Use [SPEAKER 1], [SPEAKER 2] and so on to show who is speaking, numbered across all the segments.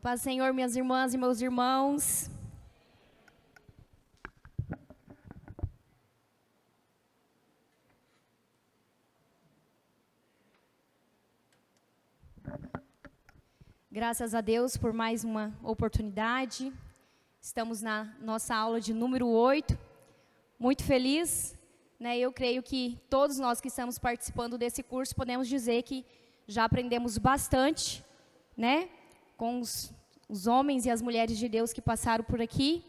[SPEAKER 1] Paz do Senhor, minhas irmãs e meus irmãos. Graças a Deus por mais uma oportunidade. Estamos na nossa aula de número 8. Muito feliz, né? Eu creio que todos nós que estamos participando desse curso podemos dizer que já aprendemos bastante, né? Com os homens e as mulheres de Deus que passaram por aqui.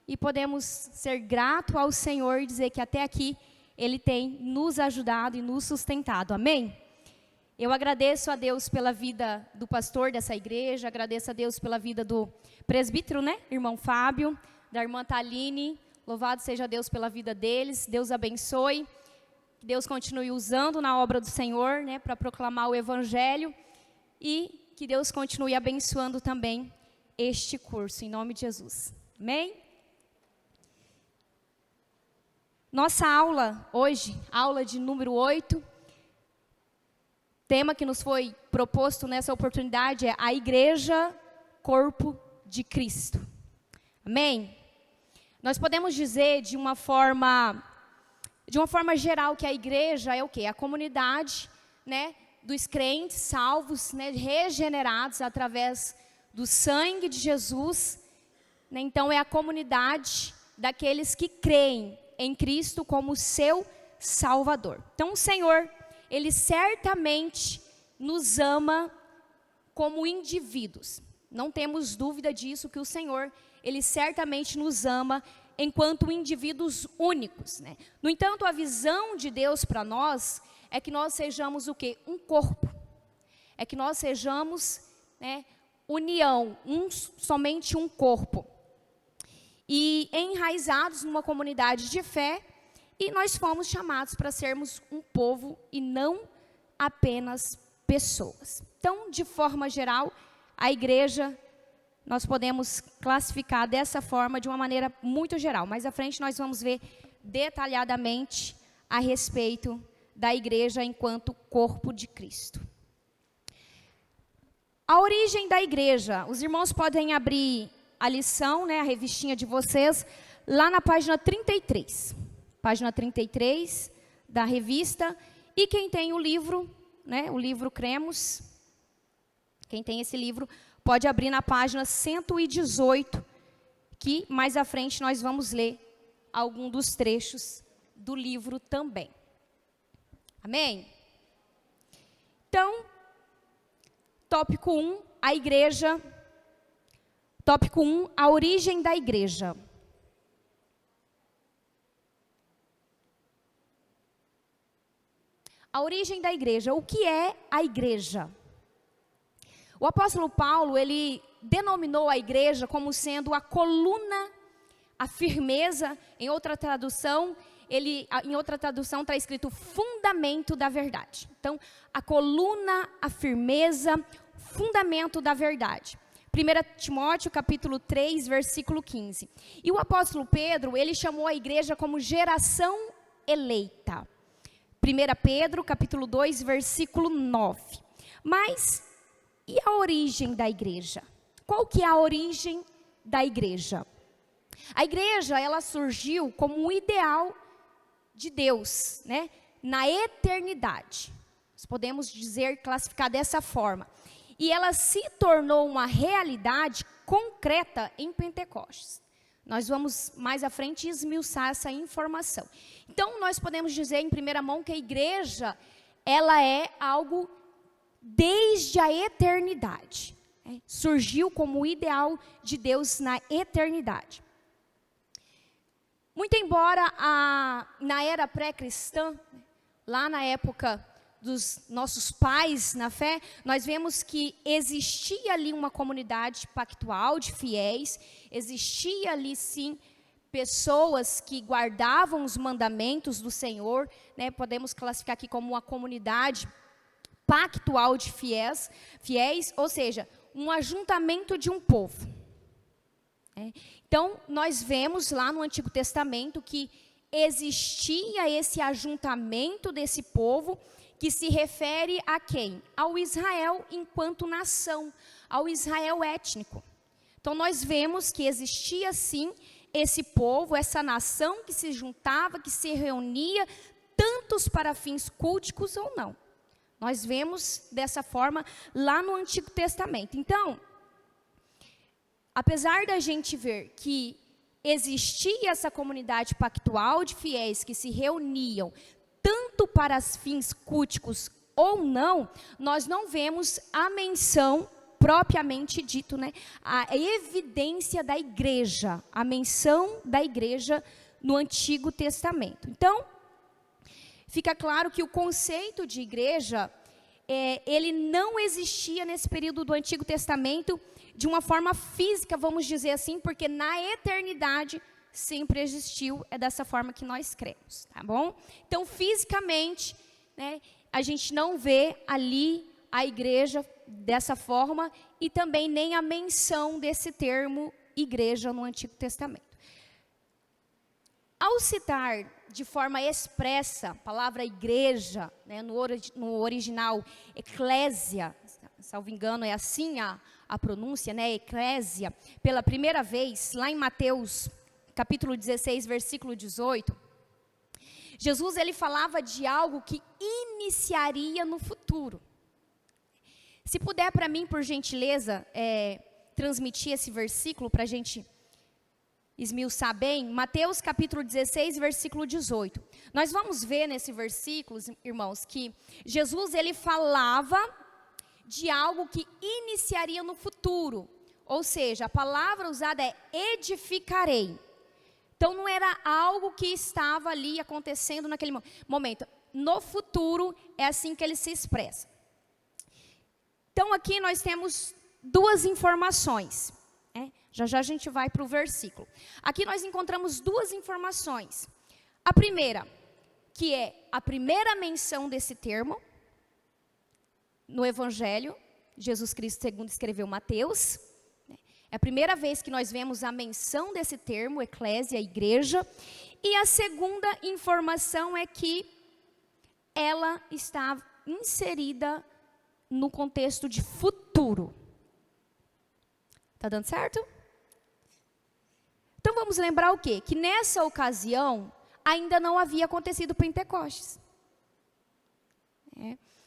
[SPEAKER 1] E podemos ser gratos ao Senhor e dizer que até aqui Ele tem nos ajudado e nos sustentado. Amém? Eu agradeço a Deus pela vida do pastor dessa igreja, agradeço a Deus pela vida do presbítero, né? Irmão Fábio, da irmã Taline. Louvado seja Deus pela vida deles. Deus abençoe. Que Deus continue usando na obra do Senhor, né? Para proclamar o Evangelho. E que Deus continue abençoando também este curso, em nome de Jesus. Amém? Nossa aula hoje, aula de número 8. Tema que nos foi proposto nessa oportunidade é a Igreja, Corpo de Cristo. Amém? Nós podemos dizer de uma forma geral que a igreja é o quê? A comunidade, né, dos crentes salvos, né, regenerados através do sangue de Jesus. Né, então é a comunidade daqueles que creem em Cristo como seu Salvador. Então o Senhor, Ele certamente nos ama como indivíduos. Não temos dúvida disso, que o Senhor, Ele certamente nos ama enquanto indivíduos únicos. Né? No entanto, a visão de Deus para nós é que nós sejamos o quê? Um corpo. É que nós sejamos, né, união, somente um corpo. E enraizados numa comunidade de fé, e nós fomos chamados para sermos um povo e não apenas pessoas. Então, de forma geral, a igreja, nós podemos classificar dessa forma, de uma maneira muito geral. Mais à frente nós vamos ver detalhadamente a respeito da igreja enquanto corpo de Cristo. A origem da igreja. Os irmãos podem abrir a lição, né, a revistinha de vocês, lá na página 33. Página 33 da revista. E quem tem o livro, né, o livro Cremos, quem tem esse livro, pode abrir na página 118, que mais à frente nós vamos ler algum dos trechos do livro também. Amém? Então, tópico 1, a igreja. Tópico 1, a origem da igreja. A origem da igreja. O que é a igreja? O apóstolo Paulo, ele denominou a igreja como sendo a coluna, a firmeza. Em outra tradução está escrito fundamento da verdade. Então, a coluna, a firmeza, fundamento da verdade. 1 Timóteo, capítulo 3, versículo 15. E o apóstolo Pedro, ele chamou a igreja como geração eleita. 1 Pedro, capítulo 2, versículo 9. Mas, e a origem da igreja? Qual que é a origem da igreja? A igreja, ela surgiu como um ideal de Deus, né? Na eternidade. Nós podemos dizer, classificar dessa forma. E ela se tornou uma realidade concreta em Pentecostes. Nós vamos mais à frente esmiuçar essa informação. Então, nós podemos dizer em primeira mão que a igreja, ela é algo desde a eternidade. Né? Surgiu como o ideal de Deus na eternidade. Muito embora na era pré-cristã, lá na época dos nossos pais na fé, nós vemos que existia ali uma comunidade pactual de fiéis, existia ali sim pessoas que guardavam os mandamentos do Senhor, né? Podemos classificar aqui como uma comunidade pactual de fiéis, ou seja, um ajuntamento de um povo. Então, nós vemos lá no Antigo Testamento que existia esse ajuntamento desse povo que se refere a quem? Ao Israel enquanto nação, ao Israel étnico. Então nós vemos que existia sim esse povo, essa nação que se juntava, que se reunia, tantos para fins culticos ou não. Nós vemos dessa forma lá no Antigo Testamento. Então, apesar da gente ver que existia essa comunidade pactual de fiéis que se reuniam tanto para fins culticos ou não, nós não vemos a menção propriamente dito, né? A evidência da igreja, a menção da igreja no Antigo Testamento. Então, fica claro que o conceito de igreja, ele não existia nesse período do Antigo Testamento de uma forma física, vamos dizer assim, porque na eternidade sempre existiu, é dessa forma que nós cremos, tá bom? Então, fisicamente, né, a gente não vê ali a igreja dessa forma e também nem a menção desse termo igreja no Antigo Testamento. Ao citar de forma expressa a palavra igreja, né, no original eclésia, salvo engano é assim a pronúncia, né, eclésia, pela primeira vez, lá em Mateus capítulo 16, versículo 18, Jesus ele falava de algo que iniciaria no futuro. Se puder para mim, por gentileza, transmitir esse versículo para a gente esmiuçar bem, Mateus capítulo 16, versículo 18. Nós vamos ver nesse versículo, irmãos, que Jesus ele falava de algo que iniciaria no futuro. Ou seja, a palavra usada é edificarei. Então não era algo que estava ali acontecendo naquele momento. No futuro é assim que ele se expressa. Então aqui nós temos duas informações. Já já a gente vai para o versículo. Aqui nós encontramos duas informações. A primeira, que é a primeira menção desse termo no Evangelho, Jesus Cristo segundo escreveu Mateus. É a primeira vez que nós vemos a menção desse termo, eclésia, igreja. E a segunda informação é que ela está inserida no contexto de futuro. Tá dando certo? Então vamos lembrar o quê? Que nessa ocasião ainda não havia acontecido Pentecostes.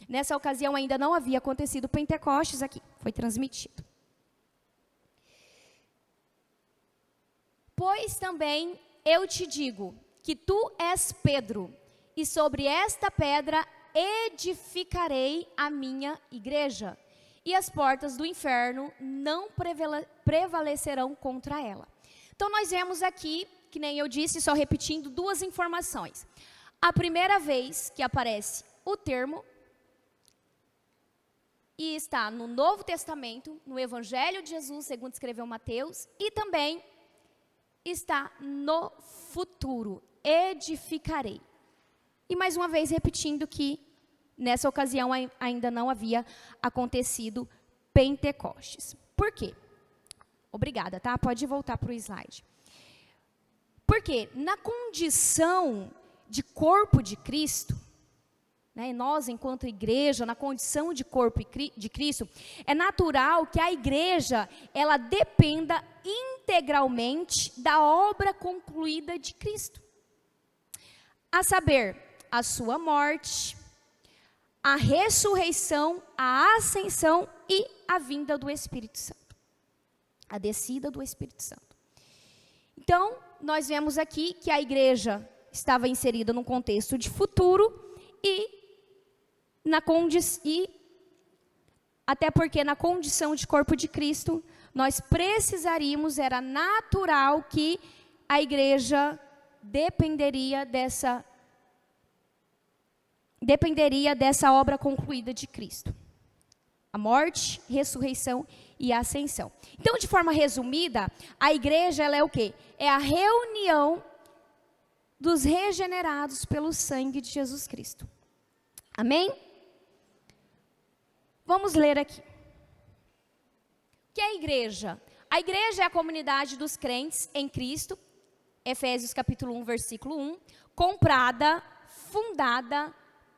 [SPEAKER 1] Nessa ocasião ainda não havia acontecido Pentecostes aqui, foi transmitido. Pois também eu te digo que tu és Pedro, e sobre esta pedra edificarei a minha igreja, e as portas do inferno não prevalecerão contra ela. Então nós vemos aqui, que nem eu disse, só repetindo duas informações. A primeira vez que aparece o termo, e está no Novo Testamento, no Evangelho de Jesus, segundo escreveu Mateus, e também está no futuro, edificarei. E mais uma vez repetindo que nessa ocasião ainda não havia acontecido Pentecostes. Por quê? Obrigada, tá? Pode voltar para o slide. Porque na condição de corpo de Cristo, né, nós enquanto igreja, na condição de corpo de Cristo, é natural que a igreja, ela dependa integralmente da obra concluída de Cristo. A saber, a sua morte, a ressurreição, a ascensão e a vinda do Espírito Santo. A descida do Espírito Santo. Então, nós vemos aqui que a igreja estava inserida num contexto de futuro até porque na condição de corpo de Cristo, nós precisaríamos, era natural que a igreja dependeria dessa obra concluída de Cristo. A morte, ressurreição e a ascensão. Então, de forma resumida, a igreja ela é o quê? É a reunião dos regenerados pelo sangue de Jesus Cristo. Amém? Vamos ler aqui. O que é a igreja? A igreja é a comunidade dos crentes em Cristo, Efésios capítulo 1, versículo 1, comprada, fundada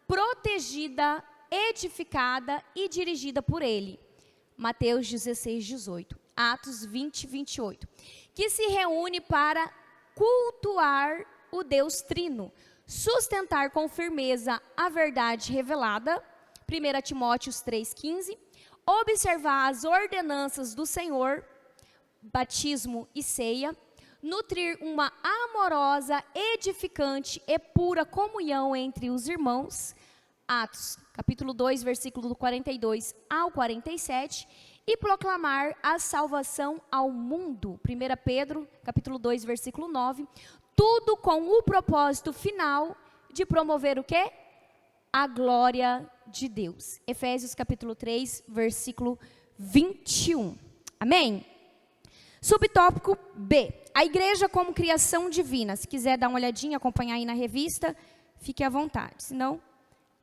[SPEAKER 1] protegida, edificada e dirigida por Ele. Mateus 16, 18. Atos 20, 28. Que se reúne para cultuar o Deus Trino, sustentar com firmeza a verdade revelada, 1 Timóteo 3,15, observar as ordenanças do Senhor, batismo e ceia, nutrir uma amorosa, edificante e pura comunhão entre os irmãos, Atos, capítulo 2, versículo 42 ao 47, e proclamar a salvação ao mundo, 1 Pedro, capítulo 2, versículo 9, tudo com o propósito final de promover o quê? A glória de Deus. Efésios, capítulo 3, versículo 21. Amém? Subtópico B, a igreja como criação divina. Se quiser dar uma olhadinha, acompanhar aí na revista, fique à vontade. Se não,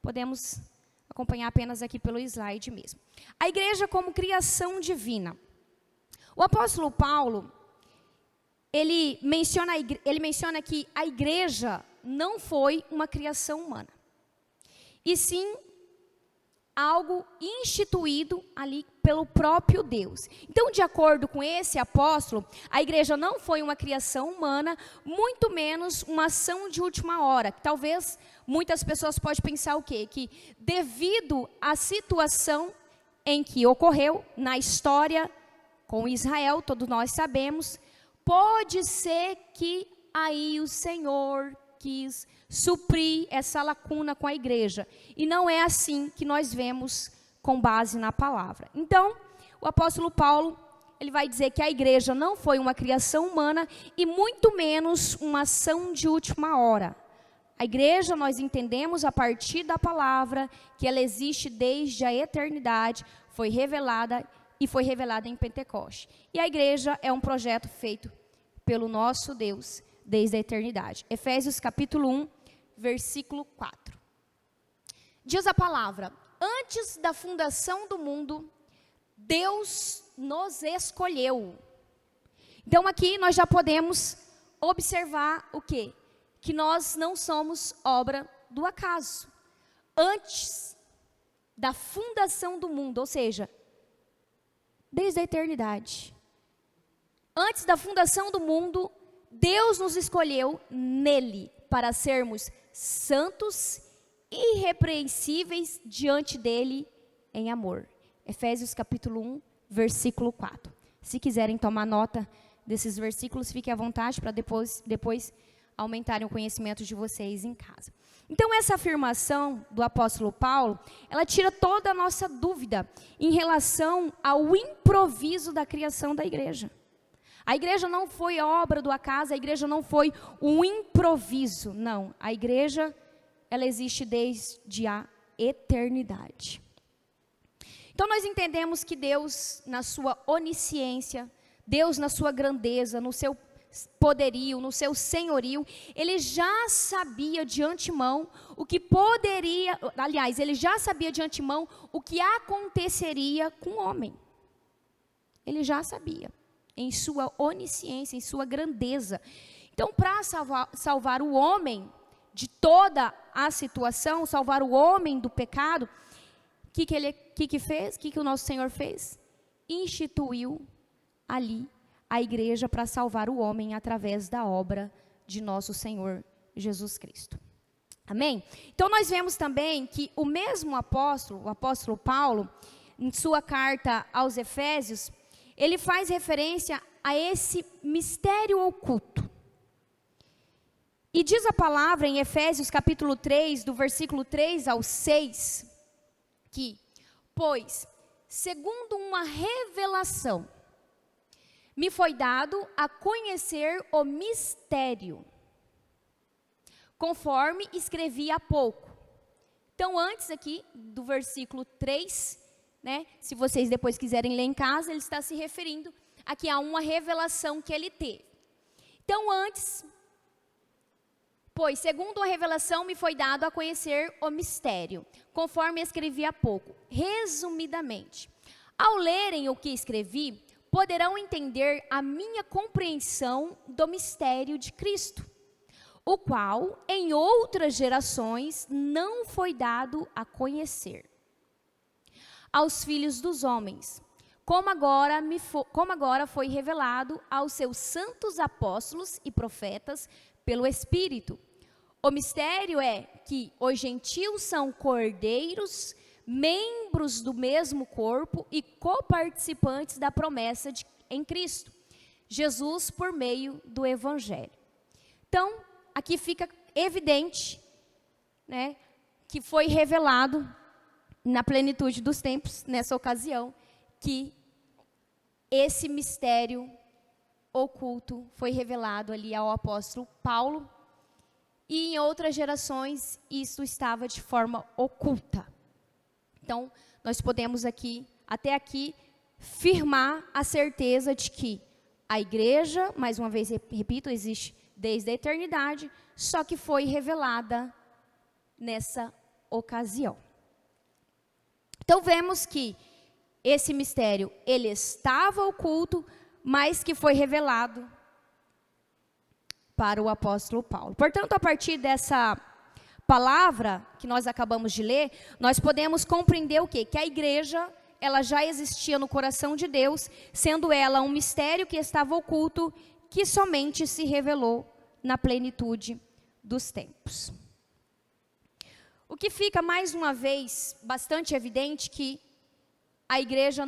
[SPEAKER 1] podemos acompanhar apenas aqui pelo slide mesmo. A igreja como criação divina. O apóstolo Paulo, ele menciona que a igreja não foi uma criação humana, e sim algo instituído ali pelo próprio Deus. Então, de acordo com esse apóstolo, a igreja não foi uma criação humana, muito menos uma ação de última hora. Talvez muitas pessoas possam pensar o quê? Que devido à situação em que ocorreu na história com Israel, todos nós sabemos, pode ser que aí o Senhor quis suprir essa lacuna com a igreja. E não é assim que nós vemos com base na palavra. Então, o apóstolo Paulo, ele vai dizer que a igreja não foi uma criação humana e muito menos uma ação de última hora. A igreja, nós entendemos a partir da palavra que ela existe desde a eternidade, foi revelada em Pentecoste. E a igreja é um projeto feito pelo nosso Deus desde a eternidade. Efésios capítulo 1, versículo 4. Diz a palavra: antes da fundação do mundo, Deus nos escolheu. Então aqui nós já podemos observar o quê? Que nós não somos obra do acaso. Antes da fundação do mundo, ou seja, desde a eternidade. Antes da fundação do mundo, Deus nos escolheu nele para sermos santos, irrepreensíveis diante dele em amor. Efésios capítulo 1, versículo 4. Se quiserem tomar nota desses versículos, fiquem à vontade para depois aumentarem o conhecimento de vocês em casa. Então, essa afirmação do apóstolo Paulo, ela tira toda a nossa dúvida em relação ao improviso da criação da igreja. A igreja não foi obra do acaso, a igreja não foi um improviso, não. A igreja, ela existe desde a eternidade. Então, nós entendemos que Deus, na sua onisciência, Deus na sua grandeza, no seu poderio, no seu senhorio, ele já sabia de antemão o que poderia, aliás, ele já sabia de antemão o que aconteceria com o homem. Ele já sabia, em sua onisciência, em sua grandeza. Então, para salvar o homem de toda a situação, salvar o homem do pecado, o que fez? O que o nosso Senhor fez? Instituiu ali a igreja para salvar o homem através da obra de nosso Senhor Jesus Cristo. Amém? Então, nós vemos também que o mesmo apóstolo, o apóstolo Paulo, em sua carta aos Efésios, ele faz referência a esse mistério oculto. E diz a palavra em Efésios capítulo 3, do versículo 3 ao 6, que, pois, segundo uma revelação, me foi dado a conhecer o mistério, conforme escrevi há pouco. Então, antes aqui do versículo 3, né, se vocês depois quiserem ler em casa, ele está se referindo aqui a uma revelação que ele teve. Então, antes, pois, segundo a revelação, me foi dado a conhecer o mistério, conforme escrevi há pouco. Resumidamente, ao lerem o que escrevi, poderão entender a minha compreensão do mistério de Cristo, o qual em outras gerações não foi dado a conhecer aos filhos dos homens, como agora foi revelado aos seus santos apóstolos e profetas pelo Espírito. O mistério é que os gentios são cordeiros, membros do mesmo corpo e coparticipantes da promessa em Cristo Jesus por meio do Evangelho. Então, aqui fica evidente, né, que foi revelado na plenitude dos tempos, nessa ocasião, que esse mistério oculto foi revelado ali ao apóstolo Paulo, e em outras gerações isso estava de forma oculta. Então, nós podemos aqui, até aqui, firmar a certeza de que a igreja, mais uma vez repito, existe desde a eternidade, só que foi revelada nessa ocasião. Então vemos que esse mistério, ele estava oculto, mas que foi revelado para o apóstolo Paulo. Portanto, a partir dessa palavra que nós acabamos de ler, nós podemos compreender o quê? Que a igreja, ela já existia no coração de Deus, sendo ela um mistério que estava oculto, que somente se revelou na plenitude dos tempos. O que fica, mais uma vez, bastante evidente que a igreja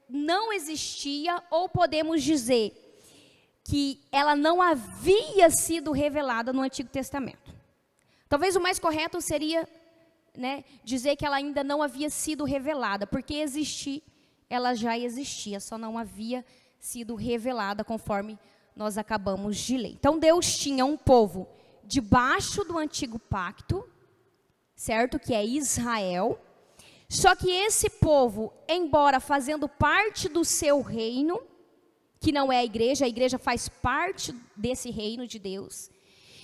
[SPEAKER 1] não existia, ou podemos dizer que ela não havia sido revelada no Antigo Testamento. Talvez o mais correto seria, né, dizer que ela ainda não havia sido revelada, porque existir, ela já existia, só não havia sido revelada conforme nós acabamos de ler. Então Deus tinha um povo debaixo do antigo pacto, certo? Que é Israel. Só que esse povo, embora fazendo parte do seu reino, que não é a igreja faz parte desse reino de Deus.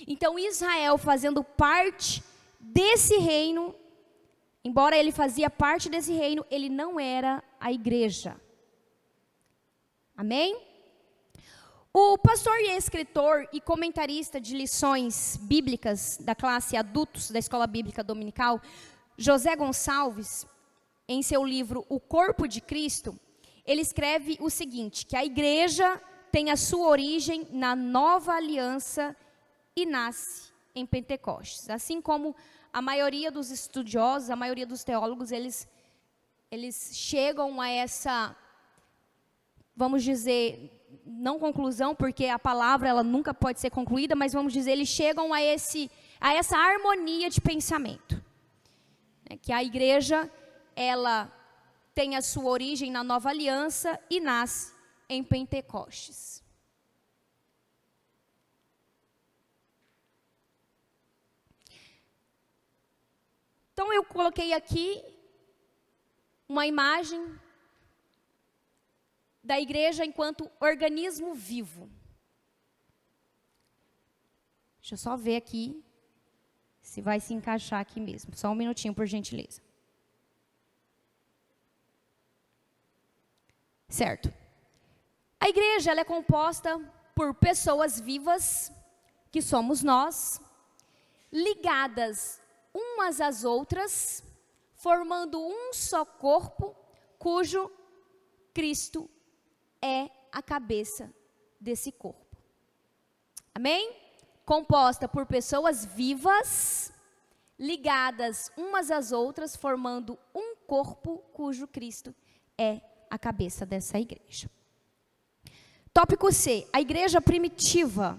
[SPEAKER 1] Então Israel, fazendo parte desse reino, embora ele fazia parte desse reino, ele não era a igreja. Amém? O pastor e escritor e comentarista de lições bíblicas da classe adultos da Escola Bíblica Dominical, José Gonçalves, em seu livro O Corpo de Cristo, ele escreve o seguinte, que a igreja tem a sua origem na nova aliança e nasce em Pentecostes. Assim como a maioria dos estudiosos, a maioria dos teólogos, eles chegam a essa, vamos dizer, não conclusão, porque a palavra ela nunca pode ser concluída, mas vamos dizer, eles chegam a essa harmonia de pensamento. Que a igreja, ela tem a sua origem na nova aliança e nasce em Pentecostes. Então eu coloquei aqui uma imagem da igreja enquanto organismo vivo. Deixa eu só ver aqui se vai se encaixar aqui mesmo. Só um minutinho, por gentileza. Certo. A igreja ela é composta por pessoas vivas, que somos nós, ligadas umas às outras, formando um só corpo, cujo Cristo é a cabeça desse corpo. Amém? Composta por pessoas vivas, ligadas umas às outras, formando um corpo, cujo Cristo é a cabeça dessa igreja. Tópico C, a igreja primitiva.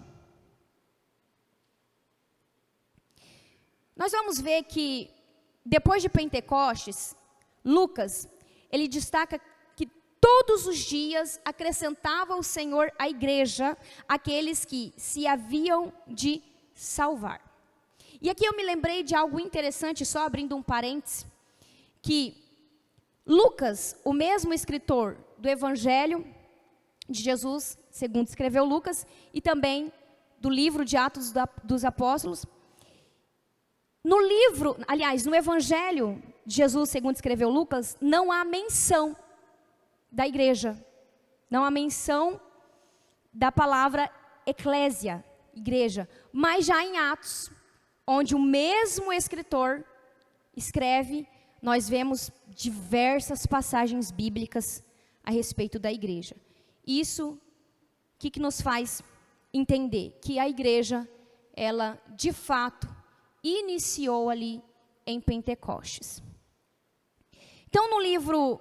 [SPEAKER 1] Nós vamos ver que, depois de Pentecostes, Lucas, ele destaca que todos os dias acrescentava o Senhor à igreja aqueles que se haviam de salvar. E aqui eu me lembrei de algo interessante, só abrindo um parêntese, que Lucas, o mesmo escritor do Evangelho de Jesus, segundo escreveu Lucas, e também do livro de Atos dos Apóstolos, no livro, aliás, no Evangelho de Jesus, segundo escreveu Lucas, não há menção da igreja, não há menção da palavra eclésia, igreja. Mas já em Atos, onde o mesmo escritor escreve, nós vemos diversas passagens bíblicas a respeito da igreja. Isso, o que nos faz entender? Que a igreja, ela de fato iniciou ali em Pentecostes. Então, no livro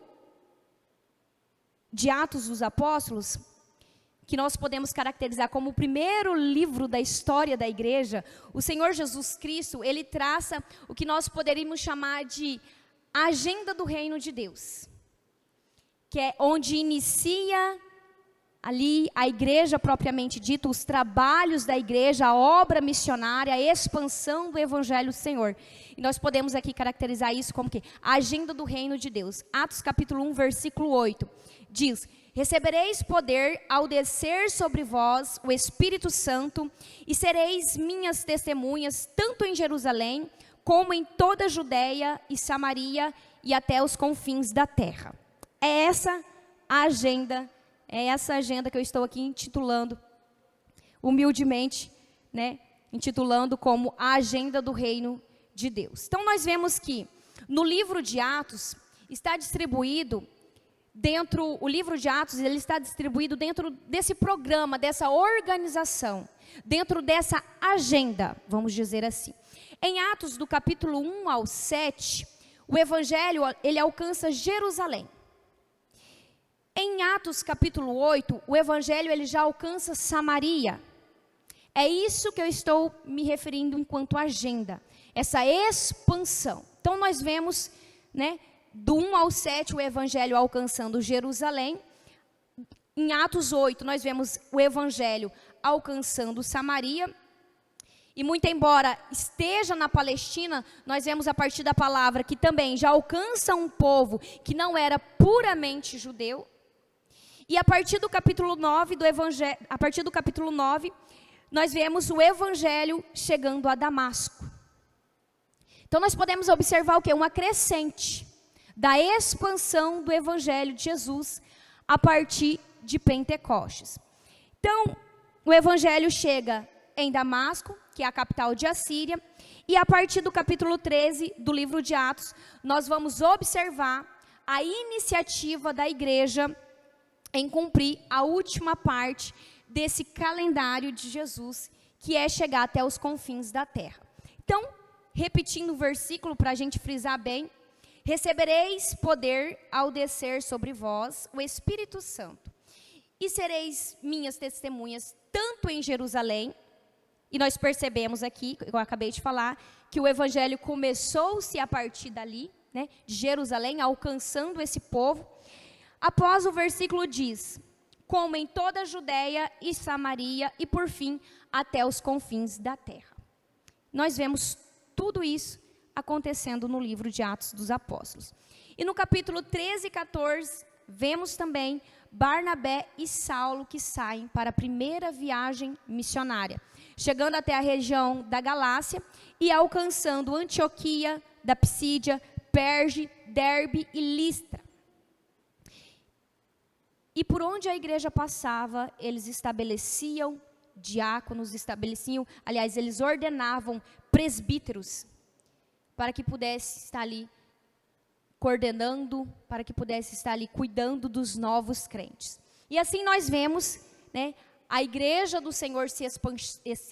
[SPEAKER 1] de Atos dos Apóstolos, que nós podemos caracterizar como o primeiro livro da história da igreja, o Senhor Jesus Cristo, ele traça o que nós poderíamos chamar de agenda do reino de Deus, que é onde inicia ali a igreja propriamente dita, os trabalhos da igreja, a obra missionária, a expansão do evangelho do Senhor. E nós podemos aqui caracterizar isso como que a agenda do reino de Deus. Atos capítulo 1, versículo 8, diz: recebereis poder ao descer sobre vós o Espírito Santo, e sereis minhas testemunhas, tanto em Jerusalém, como em toda a Judeia e Samaria, e até os confins da terra. É essa a agenda, é essa agenda que eu estou aqui intitulando, humildemente, né, intitulando como a agenda do reino de Deus. Então nós vemos que no livro de Atos está distribuído o livro de Atos, ele está distribuído dentro desse programa, dessa organização, dentro dessa agenda, vamos dizer assim. Em Atos, do capítulo 1 ao 7, o evangelho, ele alcança Jerusalém. Em Atos, capítulo 8, o evangelho, ele já alcança Samaria. É isso que eu estou me referindo enquanto agenda, essa expansão. Então, nós vemos, né, do 1 ao 7, o evangelho alcançando Jerusalém. Em Atos 8, nós vemos o evangelho alcançando Samaria. E muito embora esteja na Palestina, nós vemos a partir da palavra que também já alcança um povo que não era puramente judeu. E a partir do capítulo 9 do evangelho, a partir do capítulo 9, nós vemos o evangelho chegando a Damasco. Então nós podemos observar o quê? Uma crescente da expansão do evangelho de Jesus a partir de Pentecostes. Então, o evangelho chega em Damasco, que é a capital de Assíria, e a partir do capítulo 13 do livro de Atos, nós vamos observar a iniciativa da igreja em cumprir a última parte desse calendário de Jesus, que é chegar até os confins da terra. Então, repetindo o versículo para a gente frisar bem: recebereis poder ao descer sobre vós o Espírito Santo, e sereis minhas testemunhas, tanto em Jerusalém. E nós percebemos aqui, eu acabei de falar, que o evangelho começou-se a partir dali, né, de Jerusalém, alcançando esse povo. Após o versículo diz: como em toda a Judeia e Samaria, e por fim, até os confins da terra. Nós vemos tudo isso acontecendo no livro de Atos dos Apóstolos. E no capítulo 13 e 14, vemos também Barnabé e Saulo que saem para a primeira viagem missionária, chegando até a região da Galácia e alcançando Antioquia, da Psídia, Perge, Derbe e Listra. E por onde a igreja passava, eles estabeleciam diáconos, eles ordenavam presbíteros, para que pudesse estar ali coordenando, para que pudesse estar ali cuidando dos novos crentes. E assim nós vemos, né, a igreja do Senhor se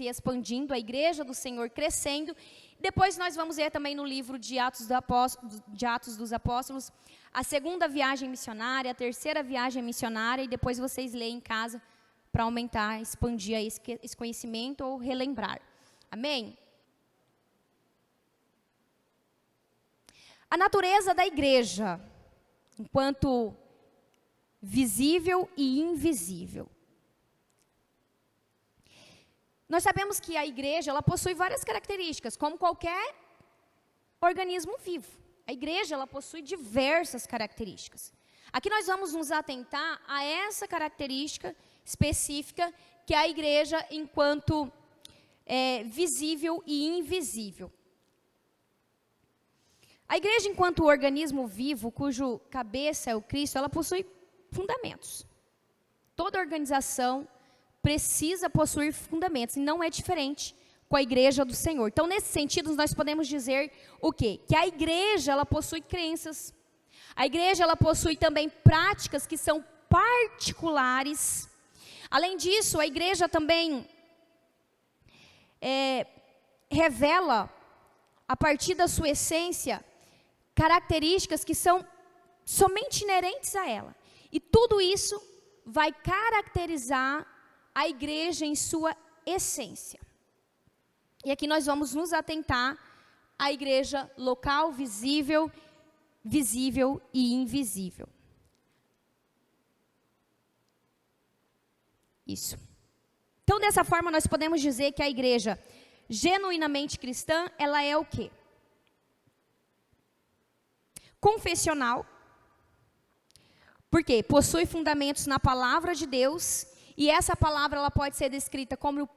[SPEAKER 1] expandindo, a igreja do Senhor crescendo. Depois nós vamos ver também no livro de Atos dos Apóstolos, a segunda viagem missionária, a terceira viagem missionária, e depois vocês leem em casa para aumentar, expandir esse conhecimento ou relembrar. Amém? A natureza da igreja, enquanto visível e invisível. Nós sabemos que a igreja, ela possui várias características, como qualquer organismo vivo. A igreja, ela possui diversas características. Aqui nós vamos nos atentar a essa característica específica, que é a igreja enquanto visível e invisível. A igreja, enquanto organismo vivo, cujo cabeça é o Cristo, ela possui fundamentos. Toda organização, precisa possuir fundamentos, e não é diferente com a igreja do Senhor. Então, nesse sentido, nós podemos dizer o quê? Que a igreja, ela possui crenças. A igreja, ela possui também práticas que são particulares. Além disso, a igreja também revela, a partir da sua essência, características que são somente inerentes a ela. E tudo isso vai caracterizar a igreja em sua essência. E aqui nós vamos nos atentar à igreja local, visível e invisível. Isso. Então, dessa forma, nós podemos dizer que a igreja genuinamente cristã, ela é o quê? Confessional. Porque possui fundamentos na palavra de Deus, e essa palavra ela pode ser descrita como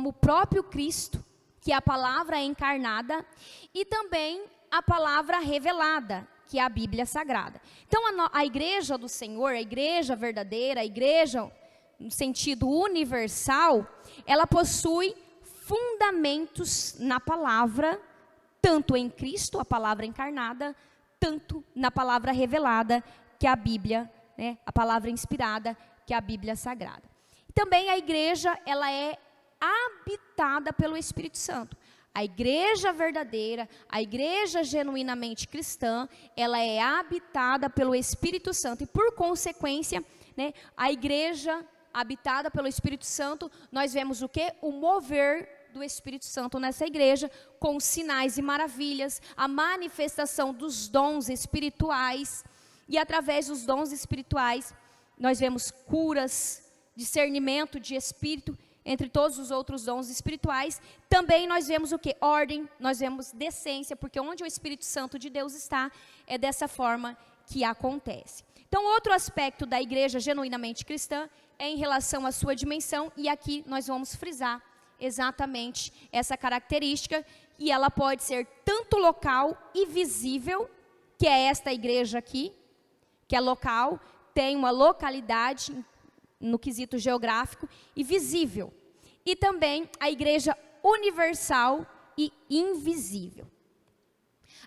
[SPEAKER 1] o próprio Cristo, que é a palavra encarnada, e também a palavra revelada, que é a Bíblia Sagrada. Então, a igreja do Senhor, a igreja verdadeira, a igreja no sentido universal, ela possui fundamentos na palavra, tanto em Cristo, a palavra encarnada, tanto na palavra revelada, que é a Bíblia, né, a palavra inspirada, que é a Bíblia Sagrada. E também a igreja, ela é habitada pelo Espírito Santo. A igreja verdadeira, a igreja genuinamente cristã, ela é habitada pelo Espírito Santo. E por consequência, né, a igreja habitada pelo Espírito Santo, nós vemos o quê? O mover do Espírito Santo nessa igreja, com sinais e maravilhas, a manifestação dos dons espirituais. E através dos dons espirituais, nós vemos curas, discernimento de espírito, entre todos os outros dons espirituais. Também nós vemos o quê? Ordem, nós vemos decência, porque onde o Espírito Santo de Deus está, é dessa forma que acontece. Então, outro aspecto da igreja genuinamente cristã é em relação à sua dimensão, e aqui nós vamos frisar exatamente essa característica, e ela pode ser tanto local e visível, que é esta igreja aqui, que é local, tem uma localidade no quesito geográfico, e visível. E também a igreja universal e invisível.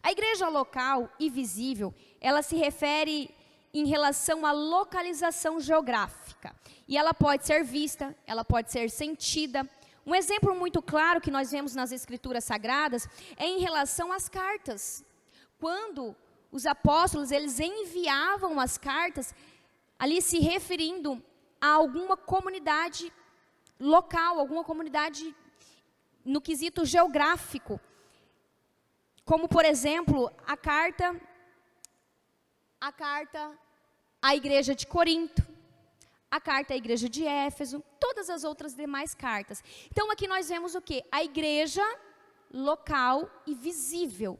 [SPEAKER 1] A igreja local e visível, ela se refere em relação à localização geográfica. E ela pode ser vista, ela pode ser sentida. Um exemplo muito claro que nós vemos nas Escrituras Sagradas é em relação às cartas. Quando os apóstolos, eles enviavam as cartas, ali se referindo a alguma comunidade local, alguma comunidade no quesito geográfico. Como, por exemplo, a carta à igreja de Corinto, a carta à igreja de Éfeso, todas as outras demais cartas. Então, aqui nós vemos o quê? A igreja local e visível.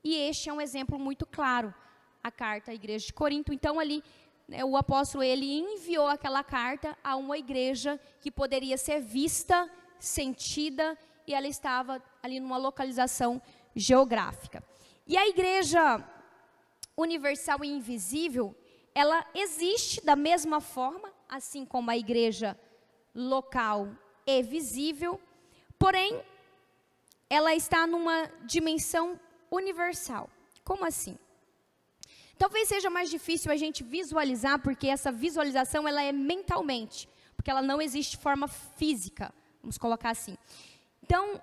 [SPEAKER 1] E este é um exemplo muito claro, a carta à igreja de Corinto. Então, ali, né, o apóstolo, ele enviou aquela carta a uma igreja que poderia ser vista, sentida, e ela estava ali numa localização geográfica. E a igreja universal e invisível, ela existe da mesma forma, assim como a igreja local e visível, porém, ela está numa dimensão universal. Como assim? Talvez seja mais difícil a gente visualizar, porque essa visualização ela é mentalmente, porque ela não existe de forma física, vamos colocar assim. Então,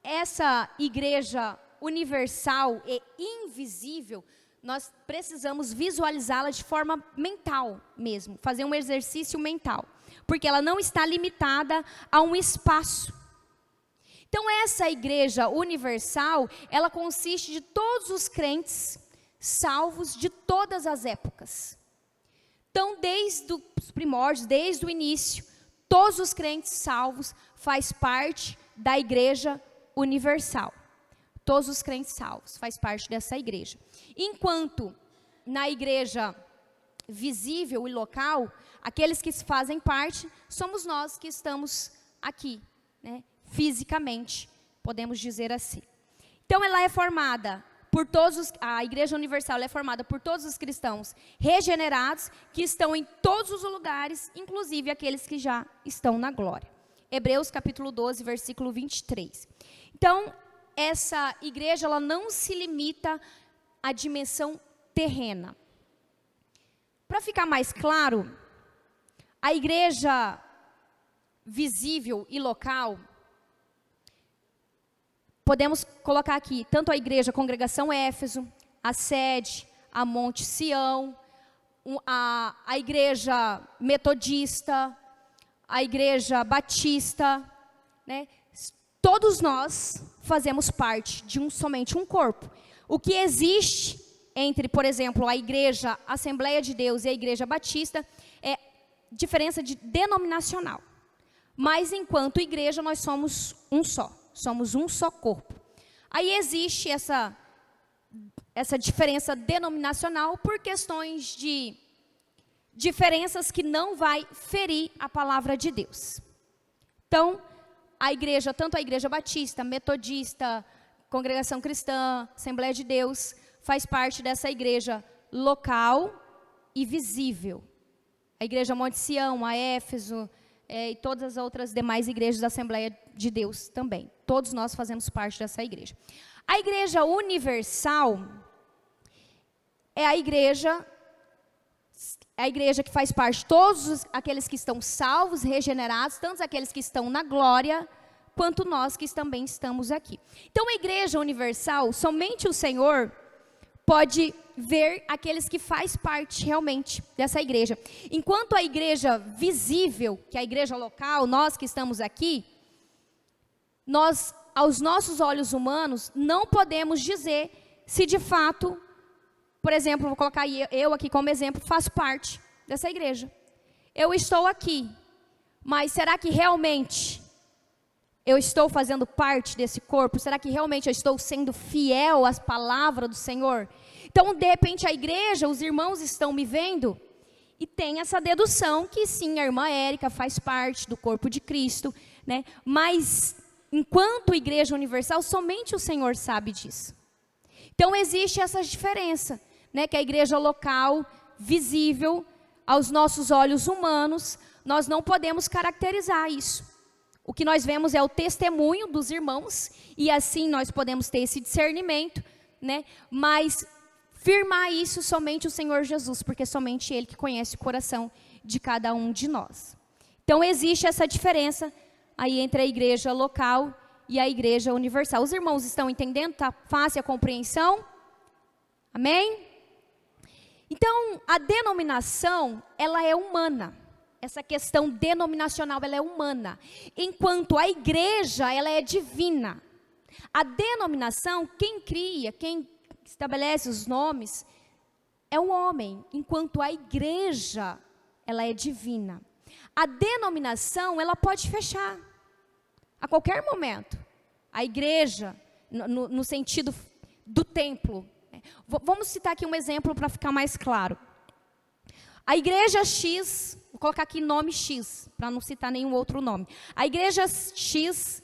[SPEAKER 1] essa igreja universal e invisível, nós precisamos visualizá-la de forma mental mesmo, fazer um exercício mental, porque ela não está limitada a um espaço. Então, essa igreja universal, ela consiste de todos os crentes salvos de todas as épocas. Então, desde os primórdios, desde o início, todos os crentes salvos faz parte da igreja universal. Todos os crentes salvos faz parte dessa igreja. Enquanto na igreja visível e local, aqueles que fazem parte somos nós que estamos aqui, né, fisicamente, podemos dizer assim. Então, ela é formada a Igreja Universal é formada por todos os cristãos regenerados que estão em todos os lugares, inclusive aqueles que já estão na glória. Hebreus capítulo 12, versículo 23. Então, essa igreja, ela não se limita à dimensão terrena. Para ficar mais claro, a igreja visível e local, podemos colocar aqui, tanto a igreja Congregação Éfeso, a sede, a Monte Sião, a igreja metodista, a igreja batista, né? Todos nós fazemos parte de somente um corpo. O que existe entre, por exemplo, a igreja Assembleia de Deus e a igreja batista é diferença denominacional. Mas enquanto igreja nós somos um só corpo. Aí existe essa diferença denominacional por questões de diferenças que não vai ferir a palavra de Deus. Então, tanto a igreja batista, metodista, congregação cristã, Assembleia de Deus, faz parte dessa igreja local e visível. A igreja Monte Sião, a Éfeso, e todas as outras demais igrejas da Assembleia de Deus também. Todos nós fazemos parte dessa igreja. A igreja universal é a igreja que faz parte de todos aqueles que estão salvos, regenerados, tanto aqueles que estão na glória, quanto nós que também estamos aqui. Então, a igreja universal, somente o Senhor pode ver aqueles que faz parte realmente dessa igreja. Enquanto a igreja visível, que é a igreja local, nós que estamos aqui, nós, aos nossos olhos humanos, não podemos dizer se de fato, por exemplo, vou colocar eu aqui como exemplo, faço parte dessa igreja. Eu estou aqui, mas será que realmente eu estou fazendo parte desse corpo? Será que realmente eu estou sendo fiel às palavras do Senhor? Então, de repente, a igreja, os irmãos estão me vendo e tem essa dedução que sim, a irmã Érica faz parte do corpo de Cristo, né? Mas, enquanto igreja universal, somente o Senhor sabe disso. Então, existe essa diferença, né? Que a igreja local, visível, aos nossos olhos humanos, nós não podemos caracterizar isso. O que nós vemos é o testemunho dos irmãos, e assim nós podemos ter esse discernimento, né? Mas firmar isso somente o Senhor Jesus, porque somente Ele que conhece o coração de cada um de nós. Então existe essa diferença aí entre a igreja local e a igreja universal. Os irmãos estão entendendo? Está fácil a compreensão? Amém? Então, a denominação, ela é humana. Essa questão denominacional, ela é humana. Enquanto a igreja, ela é divina. A denominação, quem cria, quem estabelece os nomes, é o homem. Enquanto a igreja, ela é divina. A denominação, ela pode fechar. A qualquer momento. A igreja, no sentido do templo. Vamos citar aqui um exemplo para ficar mais claro. A igreja X, vou colocar aqui nome X, para não citar nenhum outro nome. A igreja X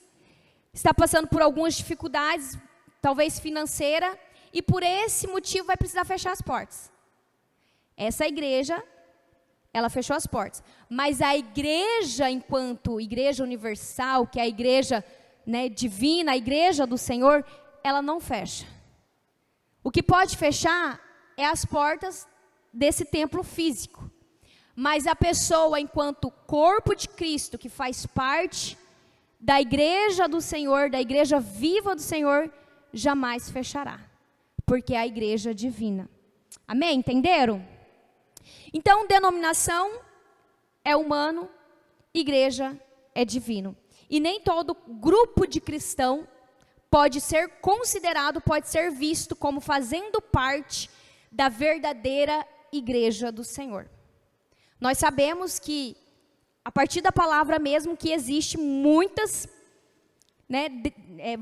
[SPEAKER 1] está passando por algumas dificuldades, talvez financeira, e por esse motivo vai precisar fechar as portas. Essa igreja, ela fechou as portas. Mas a igreja, enquanto igreja universal, que é a igreja, né, divina, a igreja do Senhor, ela não fecha. O que pode fechar é as portas desse templo físico. Mas a pessoa, enquanto corpo de Cristo, que faz parte da igreja do Senhor, da igreja viva do Senhor, jamais fechará. Porque é a igreja divina. Amém? Entenderam? Então, denominação é humano, igreja é divino. E nem todo grupo de cristão pode ser considerado, pode ser visto como fazendo parte da verdadeira igreja do Senhor. Nós sabemos que, a partir da palavra mesmo, que existe muitas, né,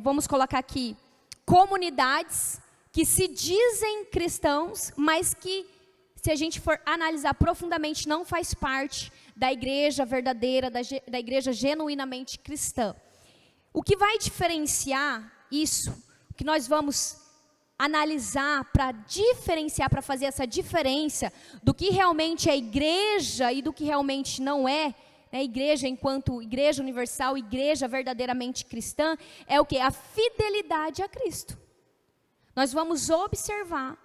[SPEAKER 1] vamos colocar aqui, comunidades que se dizem cristãos, mas que, se a gente for analisar profundamente, não faz parte da igreja verdadeira, da igreja genuinamente cristã. O que vai diferenciar isso, o que nós vamos analisar, para diferenciar, para fazer essa diferença do que realmente é igreja e do que realmente não é, né? Igreja enquanto igreja universal, igreja verdadeiramente cristã, é o quê? A fidelidade a Cristo. Nós vamos observar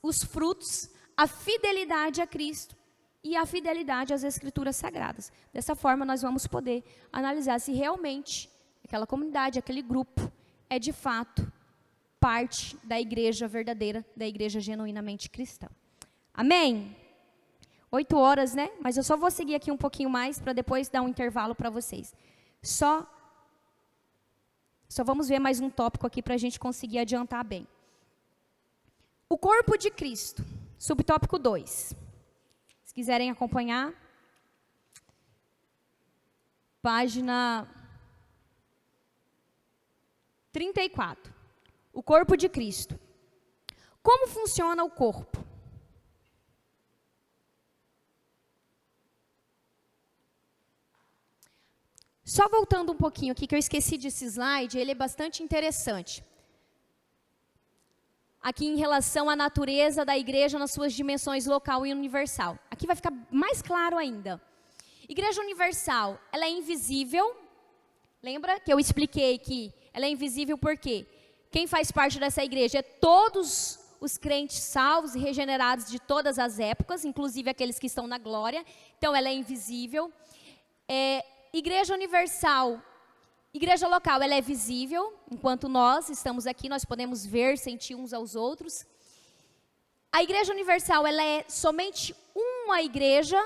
[SPEAKER 1] os frutos, a fidelidade a Cristo e a fidelidade às Escrituras Sagradas. Dessa forma, nós vamos poder analisar se realmente aquela comunidade, aquele grupo, é de fato parte da igreja verdadeira, da igreja genuinamente cristã. Amém? 8 horas, né? Mas eu só vou seguir aqui um pouquinho mais para depois dar um intervalo para vocês. Só vamos ver mais um tópico aqui para a gente conseguir adiantar bem. O corpo de Cristo, subtópico 2. Se quiserem acompanhar, página 34. O corpo de Cristo. Como funciona o corpo? Só voltando um pouquinho aqui, que eu esqueci desse slide, ele é bastante interessante. Aqui em relação à natureza da igreja nas suas dimensões local e universal. Aqui vai ficar mais claro ainda. Igreja universal, ela é invisível. Lembra que eu expliquei que ela é invisível porque quem faz parte dessa igreja é todos os crentes salvos e regenerados de todas as épocas, inclusive aqueles que estão na glória. Então, ela é invisível. Igreja universal, igreja local, ela é visível. Enquanto nós estamos aqui, nós podemos ver, sentir uns aos outros. A igreja universal, ela é somente uma igreja,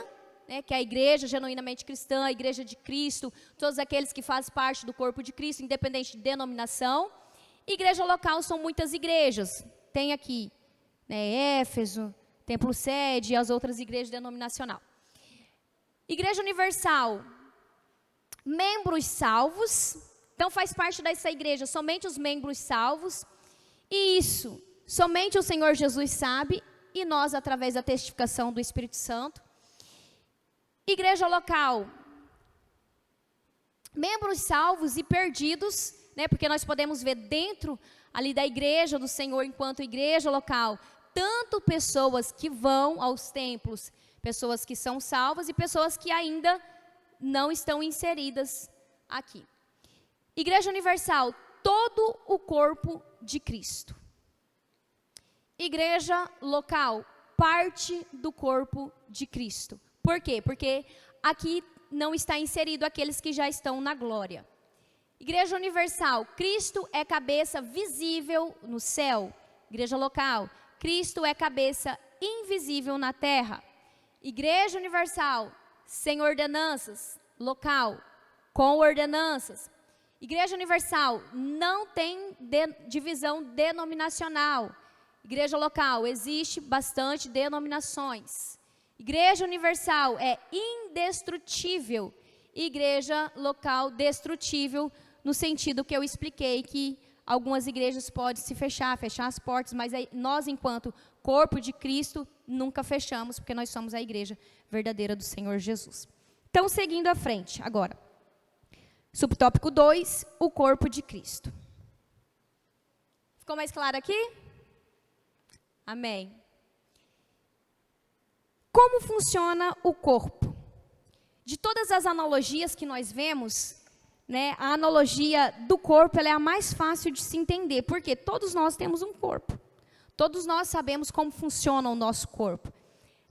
[SPEAKER 1] né, que é a igreja genuinamente cristã, a igreja de Cristo, todos aqueles que fazem parte do corpo de Cristo, independente de denominação. Igreja local são muitas igrejas. Tem aqui, né, Éfeso, Templo Sede e as outras igrejas denominacionais. Igreja universal, membros salvos. Então faz parte dessa igreja somente os membros salvos. E isso, somente o Senhor Jesus sabe e nós através da testificação do Espírito Santo. Igreja local, membros salvos e perdidos, né, porque nós podemos ver dentro ali da igreja do Senhor, enquanto igreja local, tanto pessoas que vão aos templos, pessoas que são salvas e pessoas que ainda não estão inseridas aqui. Igreja universal, todo o corpo de Cristo. Igreja local, parte do corpo de Cristo. Por quê? Porque aqui não está inserido aqueles que já estão na glória. Igreja universal, Cristo é cabeça visível no céu. Igreja local, Cristo é cabeça invisível na terra. Igreja universal, sem ordenanças, local, com ordenanças. Igreja universal, não tem divisão denominacional. Igreja local, existe bastante denominações. Igreja universal é indestrutível. Igreja local, destrutível, no sentido que eu expliquei, que algumas igrejas podem se fechar as portas, mas nós, enquanto corpo de Cristo, nunca fechamos, porque nós somos a igreja verdadeira do Senhor Jesus. Então, seguindo à frente, agora. Subtópico 2, o corpo de Cristo. Ficou mais claro aqui? Amém. Como funciona o corpo? De todas as analogias que nós vemos, né, a analogia do corpo ela é a mais fácil de se entender, porque todos nós temos um corpo. Todos nós sabemos como funciona o nosso corpo.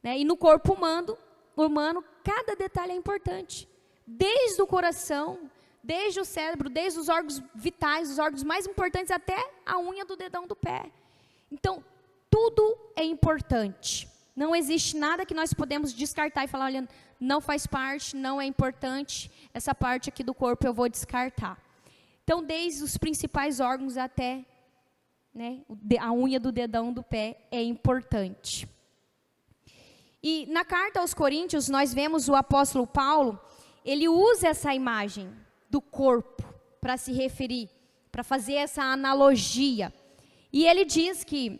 [SPEAKER 1] Né? E no corpo humano, cada detalhe é importante. Desde o coração, desde o cérebro, desde os órgãos vitais, os órgãos mais importantes, até a unha do dedão do pé. Então, tudo é importante. Não existe nada que nós podemos descartar e falar, olha, não faz parte, não é importante, essa parte aqui do corpo eu vou descartar. Então, desde os principais órgãos até, né, a unha do dedão do pé é importante. E na carta aos Coríntios, nós vemos o apóstolo Paulo, ele usa essa imagem do corpo para se referir, para fazer essa analogia. E ele diz que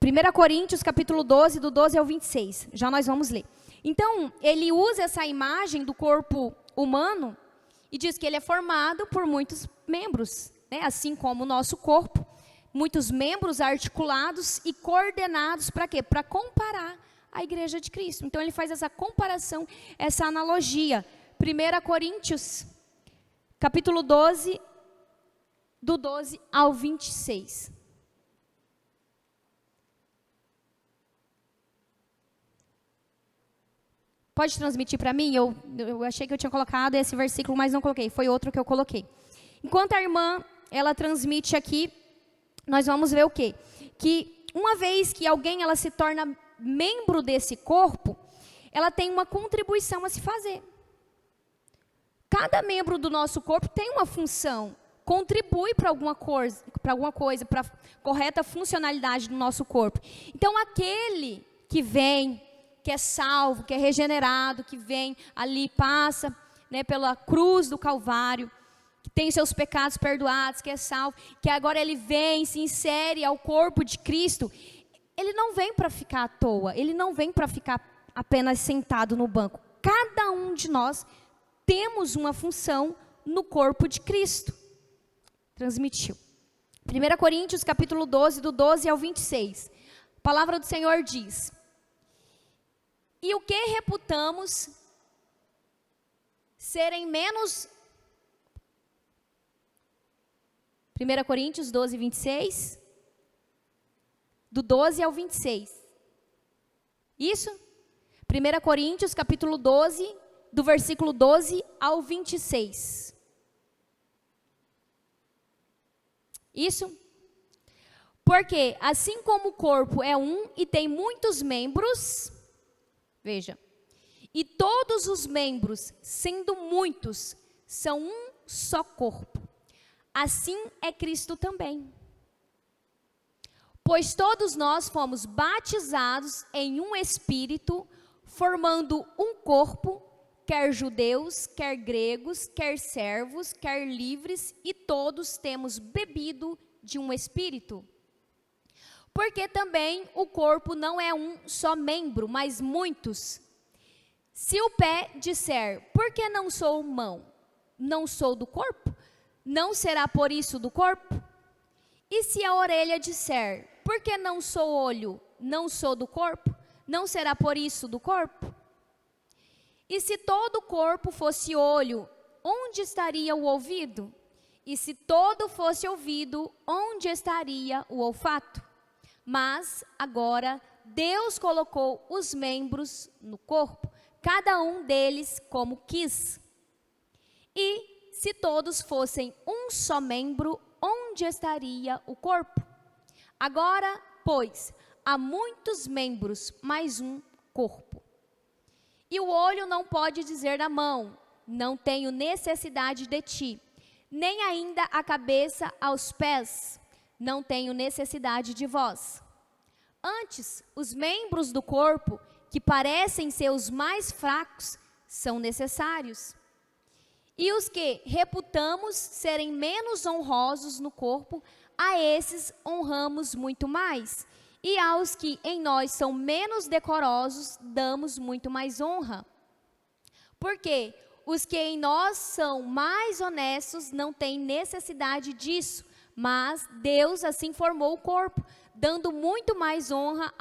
[SPEAKER 1] 1 Coríntios, capítulo 12, do 12 ao 26. Já nós vamos ler. Então, ele usa essa imagem do corpo humano e diz que ele é formado por muitos membros. né, assim como o nosso corpo, muitos membros articulados e coordenados para quê? Para comparar a igreja de Cristo. Então ele faz essa comparação, essa analogia. 1 Coríntios, capítulo 12, do 12 ao 26. Pode transmitir para mim? Eu achei que eu tinha colocado esse versículo, mas não coloquei. Foi outro que eu coloquei. Enquanto a irmã, ela transmite aqui, nós vamos ver o quê? Que uma vez que alguém ela se torna membro desse corpo, ela tem uma contribuição a se fazer. Cada membro do nosso corpo tem uma função, contribui para alguma coisa, para a correta funcionalidade do nosso corpo. Então, aquele que vem, que é salvo, que é regenerado, que vem ali, passa, né, pela cruz do Calvário, que tem seus pecados perdoados, que é salvo, que agora ele vem, se insere ao corpo de Cristo, ele não vem para ficar à toa, ele não vem para ficar apenas sentado no banco. Cada um de nós temos uma função no corpo de Cristo. Transmitiu. 1 Coríntios, capítulo 12, do 12 ao 26. A palavra do Senhor diz: e o que reputamos serem menos... 1 Coríntios 12, 26. Do 12 ao 26. Isso? 1 Coríntios, capítulo 12, do versículo 12 ao 26. Isso? Porque assim como o corpo é um e tem muitos membros, veja, e todos os membros, sendo muitos, são um só corpo, assim é Cristo também. Pois todos nós fomos batizados em um Espírito, formando um corpo, quer judeus, quer gregos, quer servos, quer livres, e todos temos bebido de um Espírito. Porque também o corpo não é um só membro, mas muitos. Se o pé disser, por que não sou mão? Não sou do corpo? Não será por isso do corpo? E se a orelha disser, por que não sou olho? Não sou do corpo? Não será por isso do corpo? E se todo o corpo fosse olho, onde estaria o ouvido? E se todo fosse ouvido, onde estaria o olfato? Mas agora Deus colocou os membros no corpo, cada um deles como quis. E se todos fossem um só membro, onde estaria o corpo? Agora, pois, há muitos membros, mas um corpo. E o olho não pode dizer da mão, não tenho necessidade de ti, nem ainda a cabeça aos pés, não tenho necessidade de vós. Antes, os membros do corpo, que parecem ser os mais fracos, são necessários. E os que reputamos serem menos honrosos no corpo, a esses honramos muito mais. E aos que em nós são menos decorosos, damos muito mais honra. Porque os que em nós são mais honestos não têm necessidade disso, mas Deus assim formou o corpo, dando muito mais honra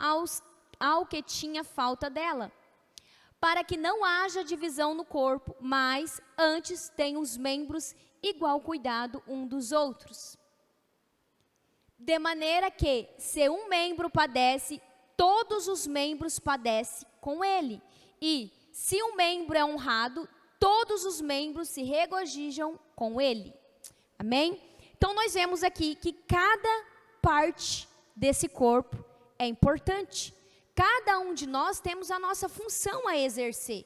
[SPEAKER 1] ao que tinha falta dela. Para que não haja divisão no corpo, mas antes tenham os membros igual cuidado um dos outros. De maneira que, se um membro padece, todos os membros padecem com ele. E, se um membro é honrado, todos os membros se regozijam com ele. Amém? Então, nós vemos aqui que cada parte desse corpo é importante. Cada um de nós temos a nossa função a exercer.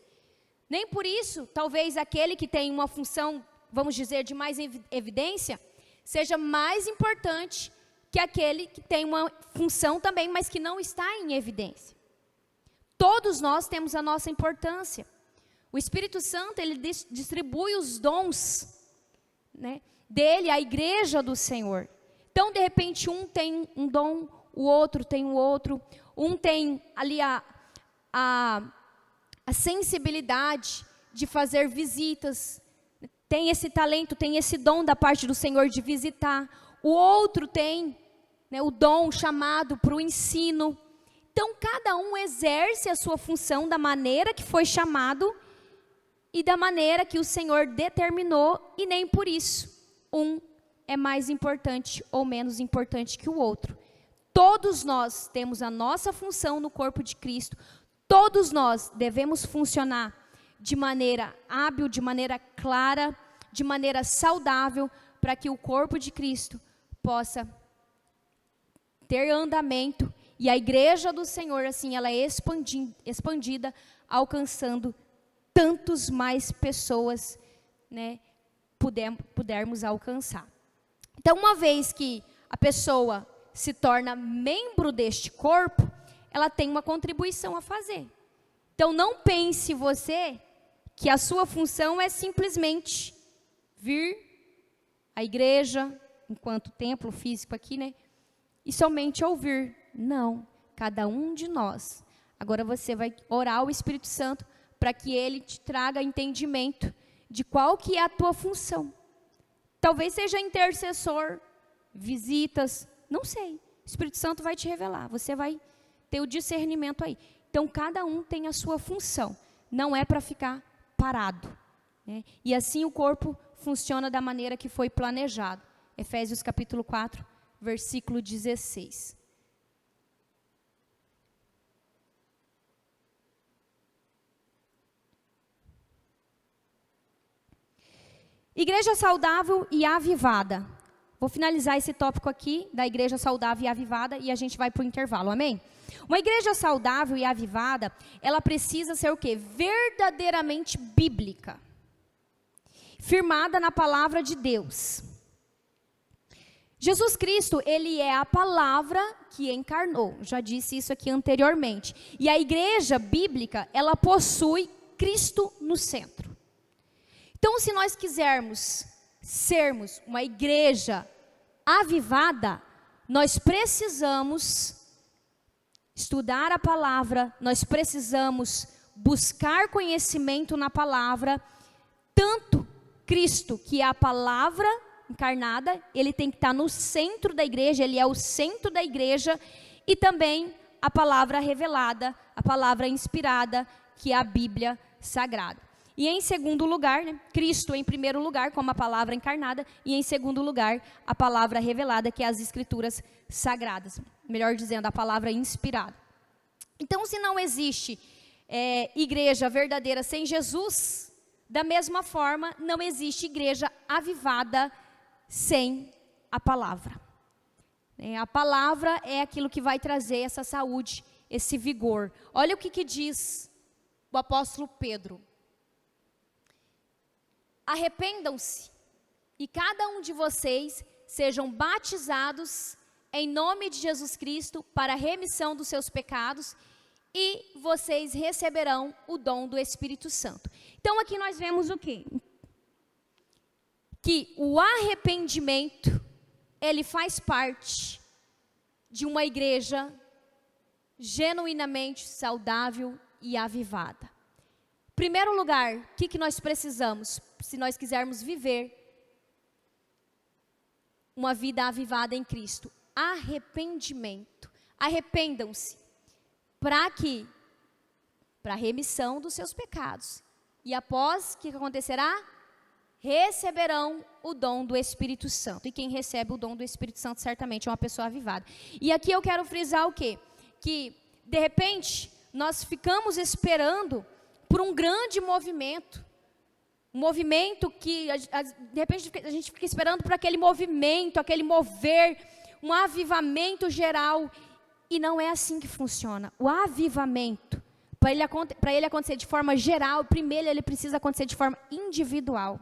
[SPEAKER 1] Nem por isso, talvez aquele que tem uma função, vamos dizer, de mais evidência, seja mais importante que aquele que tem uma função também, mas que não está em evidência. Todos nós temos a nossa importância. O Espírito Santo, ele distribui os dons, né, dele, à igreja do Senhor. Então, de repente, um tem um dom, o outro tem o outro. Um tem ali a sensibilidade de fazer visitas. tem esse talento, tem esse dom da parte do Senhor de visitar. O outro tem, né, o dom chamado para o ensino. Então, cada um exerce a sua função da maneira que foi chamado e da maneira que o Senhor determinou, e nem por isso um é mais importante ou menos importante que o outro. Todos nós temos a nossa função no corpo de Cristo. Todos nós devemos funcionar de maneira hábil, de maneira clara, de maneira saudável, para que o corpo de Cristo possa ter andamento e a igreja do Senhor, assim, ela é expandida, alcançando tantos mais pessoas, né, pudermos alcançar. Então, uma vez que a pessoa se torna membro deste corpo, ela tem uma contribuição a fazer. Então, não pense você que a sua função é simplesmente vir à igreja, enquanto templo físico aqui, né? E somente ouvir. Não, cada um de nós. Agora você vai orar ao Espírito Santo para que ele te traga entendimento de qual que é a tua função. Talvez seja intercessor, visitas, não sei. O Espírito Santo vai te revelar, você vai ter o discernimento aí. Então, cada um tem a sua função, não é para ficar parado, né? E assim o corpo funciona da maneira que foi planejado. Efésios capítulo 4, versículo 16. Igreja saudável e avivada. Vou finalizar esse tópico aqui da igreja saudável e avivada e a gente vai para o intervalo, amém? Uma igreja saudável e avivada, ela precisa ser o quê? Verdadeiramente bíblica. Firmada na palavra de Deus. Jesus Cristo, ele é a palavra que encarnou. Já disse isso aqui anteriormente. E a igreja bíblica, ela possui Cristo no centro. Então, se nós quisermos sermos uma igreja avivada, nós precisamos estudar a palavra, nós precisamos buscar conhecimento na palavra. Tanto Cristo, que é a palavra encarnada, ele tem que estar no centro da igreja, ele é o centro da igreja, e também a palavra revelada, a palavra inspirada, que é a Bíblia Sagrada. E em segundo lugar, né, Cristo em primeiro lugar, como a palavra encarnada, e em segundo lugar, a palavra revelada, que é as Escrituras Sagradas. Melhor dizendo, a palavra inspirada. Então, se não existe igreja verdadeira sem Jesus, da mesma forma, não existe igreja avivada sem a palavra. A palavra é aquilo que vai trazer essa saúde, esse vigor. Olha o que diz o apóstolo Pedro. Arrependam-se e cada um de vocês sejam batizados em nome de Jesus Cristo para a remissão dos seus pecados e vocês receberão o dom do Espírito Santo. Então aqui nós vemos o quê? Que o arrependimento, ele faz parte de uma igreja genuinamente saudável e avivada. Primeiro lugar, o que nós precisamos, se nós quisermos viver uma vida avivada em Cristo? Arrependimento. Arrependam-se para a remissão dos seus pecados. E após, o que acontecerá? Receberão o dom do Espírito Santo. E quem recebe o dom do Espírito Santo certamente é uma pessoa avivada. E aqui eu quero frisar o quê? Que de repente nós ficamos esperando por um grande movimento. Um movimento que, de repente, a gente fica esperando por aquele movimento, aquele mover, um avivamento geral. E não é assim que funciona. O avivamento, para ele acontecer de forma geral, primeiro ele precisa acontecer de forma individual.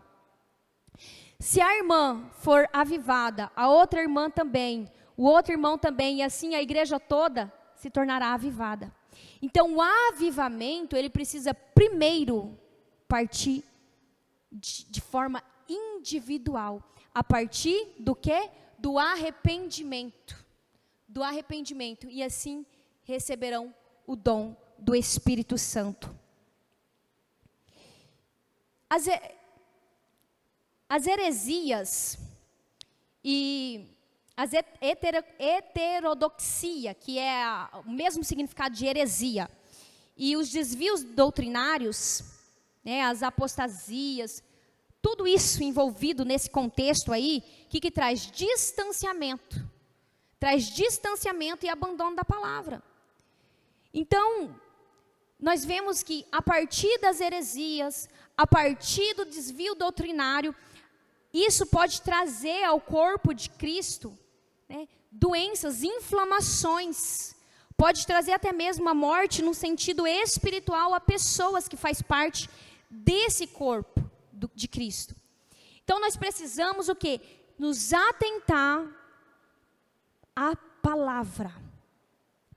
[SPEAKER 1] Se a irmã for avivada, a outra irmã também, o outro irmão também, e assim a igreja toda se tornará avivada. Então, o avivamento, ele precisa primeiro partir de forma individual. A partir do quê? Do arrependimento. Do arrependimento. E assim receberão o dom do Espírito Santo. as heresias e as heterodoxia, que é o mesmo significado de heresia, e os desvios doutrinários, né, as apostasias, tudo isso envolvido nesse contexto aí, que traz distanciamento. Traz distanciamento e abandono da palavra. Então, nós vemos que a partir das heresias, a partir do desvio doutrinário, isso pode trazer ao corpo de Cristo, né, doenças, inflamações, pode trazer até mesmo a morte no sentido espiritual a pessoas que faz parte desse corpo de Cristo. Então nós precisamos o quê? Nos atentar à palavra.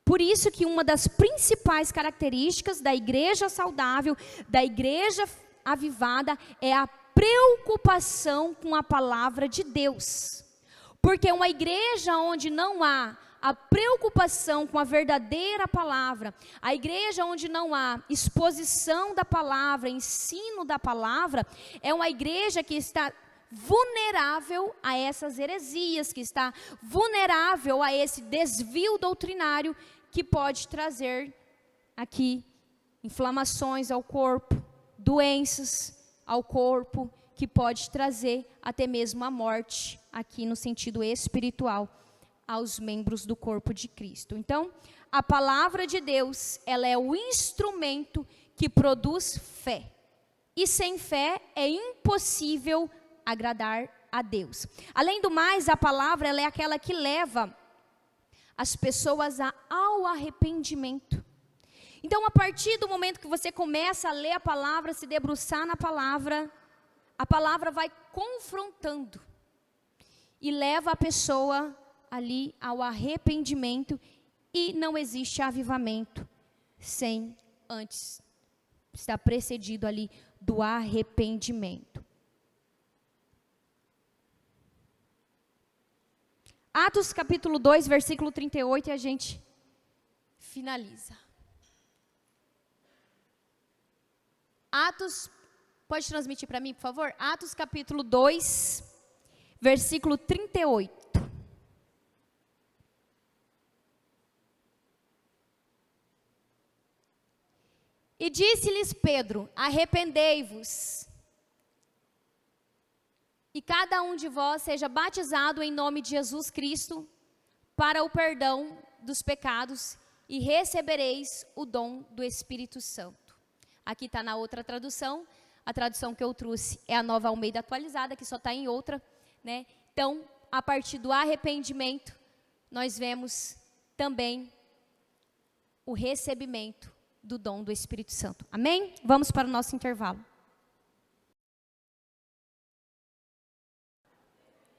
[SPEAKER 1] Por isso que uma das principais características da igreja saudável, da igreja avivada, é a preocupação com a palavra de Deus. Porque uma igreja onde não há a preocupação com a verdadeira palavra, a igreja onde não há exposição da palavra, ensino da palavra, é uma igreja que está vulnerável a essas heresias, que está vulnerável a esse desvio doutrinário que pode trazer aqui inflamações ao corpo, doenças ao corpo, que pode trazer até mesmo a morte, aqui no sentido espiritual, aos membros do corpo de Cristo. Então, a palavra de Deus, ela é o instrumento que produz fé. E sem fé é impossível agradar a Deus. Além do mais, a palavra, ela é aquela que leva as pessoas ao arrependimento. Então, a partir do momento que você começa a ler a palavra, se debruçar na palavra, a palavra vai confrontando e leva a pessoa ali ao arrependimento, e não existe avivamento sem antes estar precedido ali do arrependimento. Atos capítulo 2, versículo 38, e a gente finaliza. Atos, pode transmitir para mim, por favor? Atos capítulo 2, versículo 38. E disse-lhes Pedro: arrependei-vos, e cada um de vós seja batizado em nome de Jesus Cristo, para o perdão dos pecados, e recebereis o dom do Espírito Santo. Aqui está na outra tradução, a tradução que eu trouxe é a Nova Almeida atualizada, que só está em outra, né? Então, a partir do arrependimento, nós vemos também o recebimento do dom do Espírito Santo. Amém? Vamos para o nosso intervalo.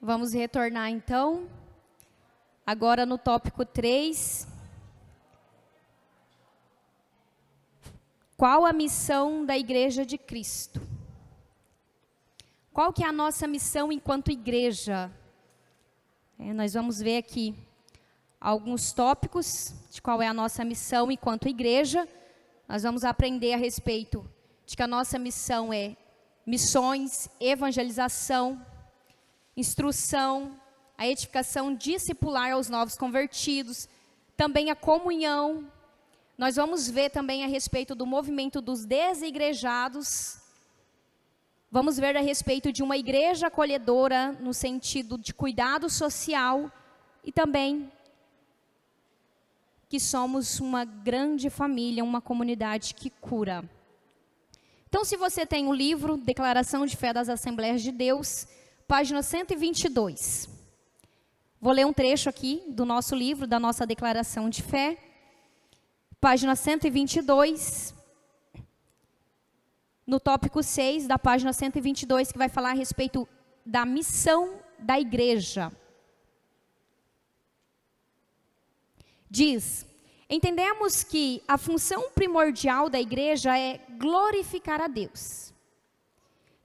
[SPEAKER 1] Vamos retornar então, agora no tópico 3. Qual a missão da Igreja de Cristo? Qual que é a nossa missão enquanto igreja? Nós vamos ver aqui alguns tópicos de qual é a nossa missão enquanto igreja. Nós vamos aprender a respeito de que a nossa missão é missões, evangelização, instrução, a edificação discipular aos novos convertidos, também a comunhão. Nós vamos ver também a respeito do movimento dos desigrejados. Vamos ver a respeito de uma igreja acolhedora no sentido de cuidado social e também que somos uma grande família, uma comunidade que cura. Então, se você tem o livro Declaração de Fé das Assembleias de Deus, página 122. Vou ler um trecho aqui do nosso livro, da nossa Declaração de Fé. Página 122, no tópico 6 da página 122, que vai falar a respeito da missão da igreja. Diz: entendemos que a função primordial da igreja é glorificar a Deus.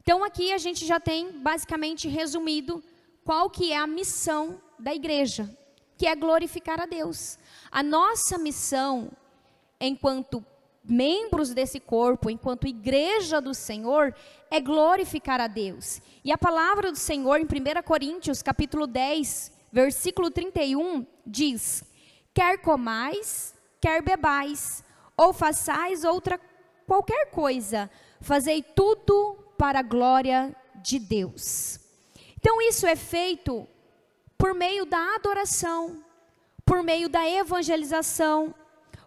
[SPEAKER 1] Então aqui a gente já tem basicamente resumido qual que é a missão da igreja, que é glorificar a Deus. A nossa missão enquanto membros desse corpo, enquanto igreja do Senhor, é glorificar a Deus. E a palavra do Senhor em 1 Coríntios, capítulo 10, versículo 31, diz: quer comais, quer bebais, ou façais qualquer coisa, fazei tudo para a glória de Deus. Então isso é feito por meio da adoração, por meio da evangelização,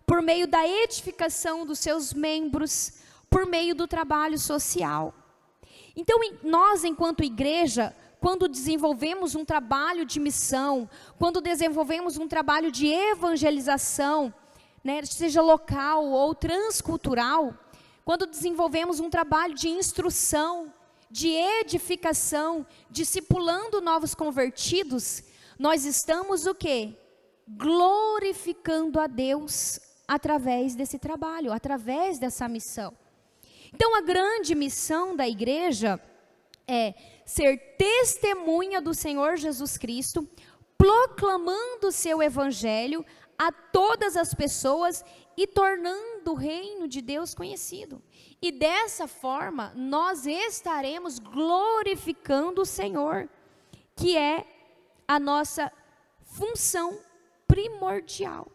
[SPEAKER 1] por meio da edificação dos seus membros, por meio do trabalho social. Então nós, enquanto igreja, quando desenvolvemos um trabalho de missão, quando desenvolvemos um trabalho de evangelização, né, seja local ou transcultural, quando desenvolvemos um trabalho de instrução, de edificação, discipulando novos convertidos, nós estamos o quê? Glorificando a Deus através desse trabalho, através dessa missão. Então a grande missão da igreja é ser testemunha do Senhor Jesus Cristo, proclamando o seu evangelho a todas as pessoas e tornando o reino de Deus conhecido. E dessa forma nós estaremos glorificando o Senhor, que é a nossa função primordial,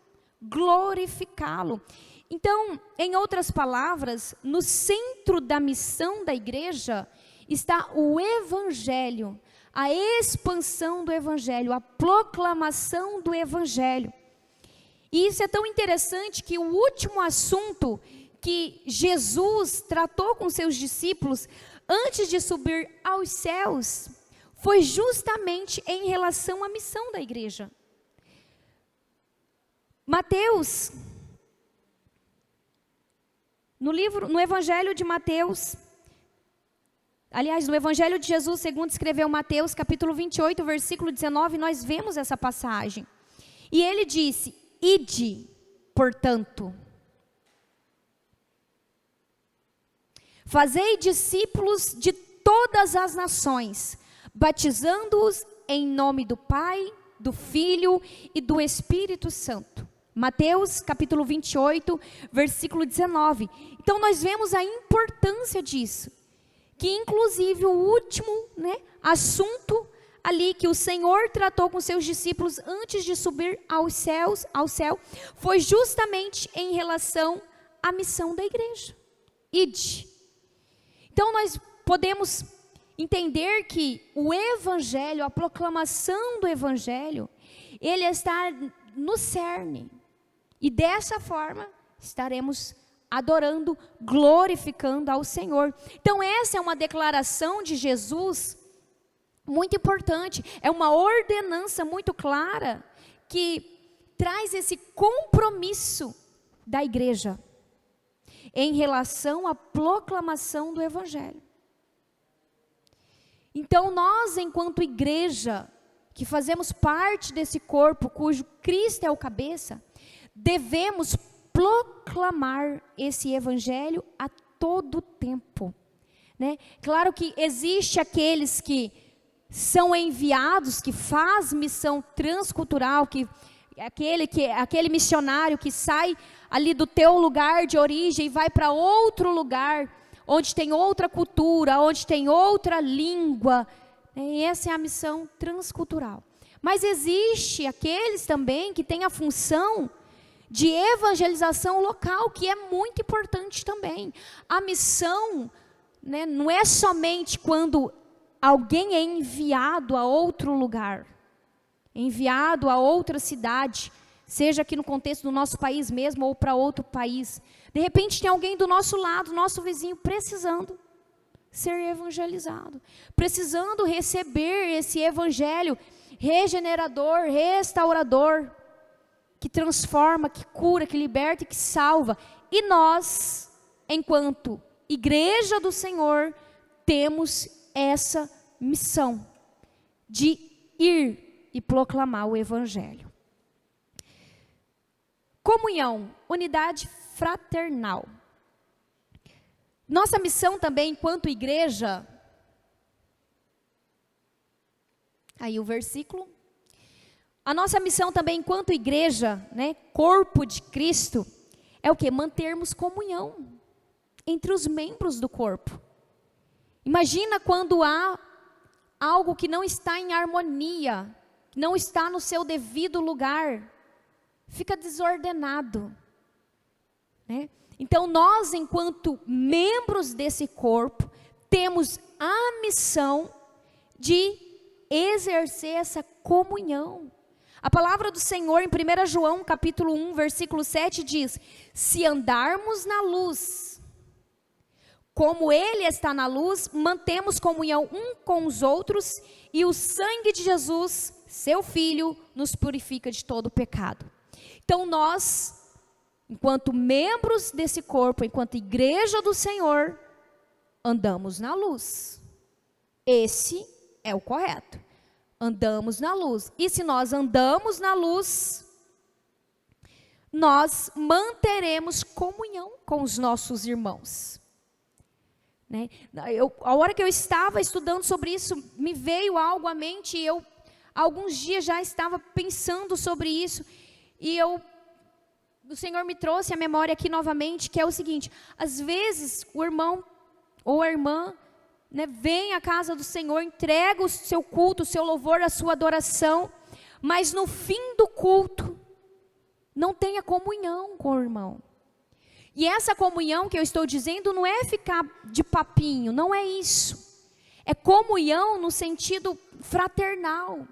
[SPEAKER 1] glorificá-lo. Então, em outras palavras, no centro da missão da igreja está o evangelho, a expansão do evangelho, a proclamação do evangelho. E isso é tão interessante que o último assunto que Jesus tratou com seus discípulos antes de subir aos céus foi justamente em relação à missão da igreja. Mateus, no Evangelho de Mateus, aliás, no Evangelho de Jesus, segundo escreveu Mateus, capítulo 28, versículo 19, nós vemos essa passagem. E ele disse: ide, portanto, fazei discípulos de todas as nações, batizando-os em nome do Pai, do Filho e do Espírito Santo. Mateus capítulo 28, versículo 19. Então nós vemos a importância disso, que inclusive o último, assunto ali que o Senhor tratou com seus discípulos antes de subir ao céu, foi justamente em relação à missão da igreja. Ide. Então nós podemos entender que o evangelho, a proclamação do evangelho, ele está no cerne. E dessa forma estaremos adorando, glorificando ao Senhor. Então essa é uma declaração de Jesus muito importante, é uma ordenança muito clara que traz esse compromisso da igreja em relação à proclamação do evangelho. Então nós, enquanto igreja, que fazemos parte desse corpo, cujo Cristo é o cabeça, devemos proclamar esse evangelho a todo tempo, Claro que existe aqueles que são enviados, que faz missão transcultural, aquele missionário que sai ali do teu lugar de origem e vai para outro lugar, onde tem outra cultura, onde tem outra língua, e essa é a missão transcultural. Mas existe aqueles também que têm a função de evangelização local, que é muito importante também. A missão, não é somente quando alguém é enviado a outro lugar, enviado a outra cidade, seja aqui no contexto do nosso país mesmo ou para outro país. De repente tem alguém do nosso lado, nosso vizinho, precisando ser evangelizado, precisando receber esse evangelho regenerador, restaurador, que transforma, que cura, que liberta e que salva. E nós, enquanto igreja do Senhor, temos essa missão de ir e proclamar o evangelho. Comunhão, unidade fraternal. Nossa missão também, enquanto igreja, aí o versículo, a nossa missão também enquanto igreja, corpo de Cristo, é o quê? Mantermos comunhão entre os membros do corpo. Imagina quando há algo que não está em harmonia, não está no seu devido lugar, fica desordenado, né? Então nós, enquanto membros desse corpo, temos a missão de exercer essa comunhão. A palavra do Senhor em 1 João capítulo 1, versículo 7 diz: se andarmos na luz, como Ele está na luz, mantemos comunhão um com os outros, e o sangue de Jesus, seu Filho, nos purifica de todo pecado. Então nós, enquanto membros desse corpo, enquanto igreja do Senhor, andamos na luz. Esse é o correto. Andamos na luz. E se nós andamos na luz, nós manteremos comunhão com os nossos irmãos, né? A hora que eu estava estudando sobre isso, me veio algo à mente, e eu, há alguns dias já estava pensando sobre isso, e o Senhor me trouxe a memória aqui novamente, que é o seguinte: às vezes o irmão ou a irmã, né, vem à casa do Senhor, entrega o seu culto, o seu louvor, a sua adoração, mas no fim do culto, não tem a comunhão com o irmão. E essa comunhão que eu estou dizendo não é ficar de papinho, não é isso. É comunhão no sentido fraternal,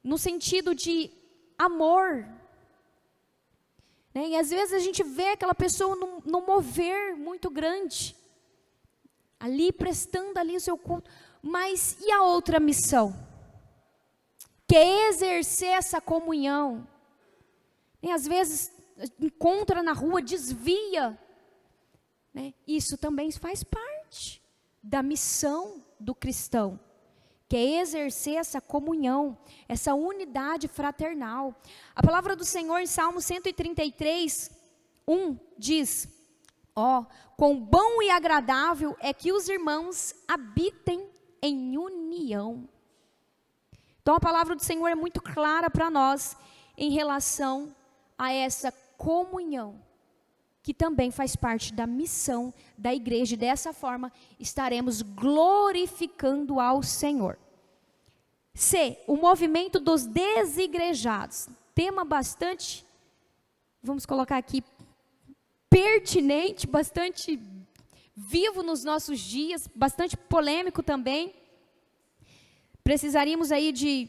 [SPEAKER 1] no sentido de amor, né? E às vezes a gente vê aquela pessoa num mover muito grande, ali prestando ali o seu culto, mas e a outra missão? Que é exercer essa comunhão. E às vezes encontra na rua, desvia, né? Isso também faz parte da missão do cristão, que é exercer essa comunhão, essa unidade fraternal. A palavra do Senhor em Salmo 133, 1 diz: ó, quão bom e agradável é que os irmãos habitem em união. Então a palavra do Senhor é muito clara para nós em relação a essa comunhão, que também faz parte da missão da igreja, e dessa forma estaremos glorificando ao Senhor. C, o movimento dos desigrejados, tema bastante, vamos colocar aqui, pertinente, bastante vivo nos nossos dias, bastante polêmico também. Precisaríamos aí de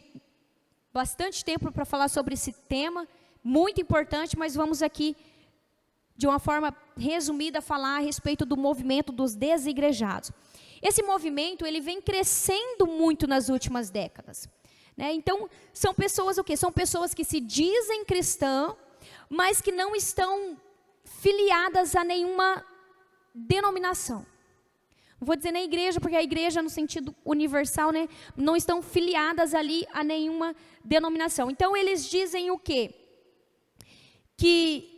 [SPEAKER 1] bastante tempo para falar sobre esse tema, muito importante, mas vamos aqui, de uma forma resumida, falar a respeito do movimento dos desigrejados. Esse movimento, ele vem crescendo muito nas últimas décadas, né? Então, são pessoas o quê? São pessoas que se dizem cristãs, mas que não estão filiadas a nenhuma denominação. Não vou dizer na igreja, porque a igreja no sentido universal, né, não estão filiadas ali a nenhuma denominação. Então eles dizem o quê? Que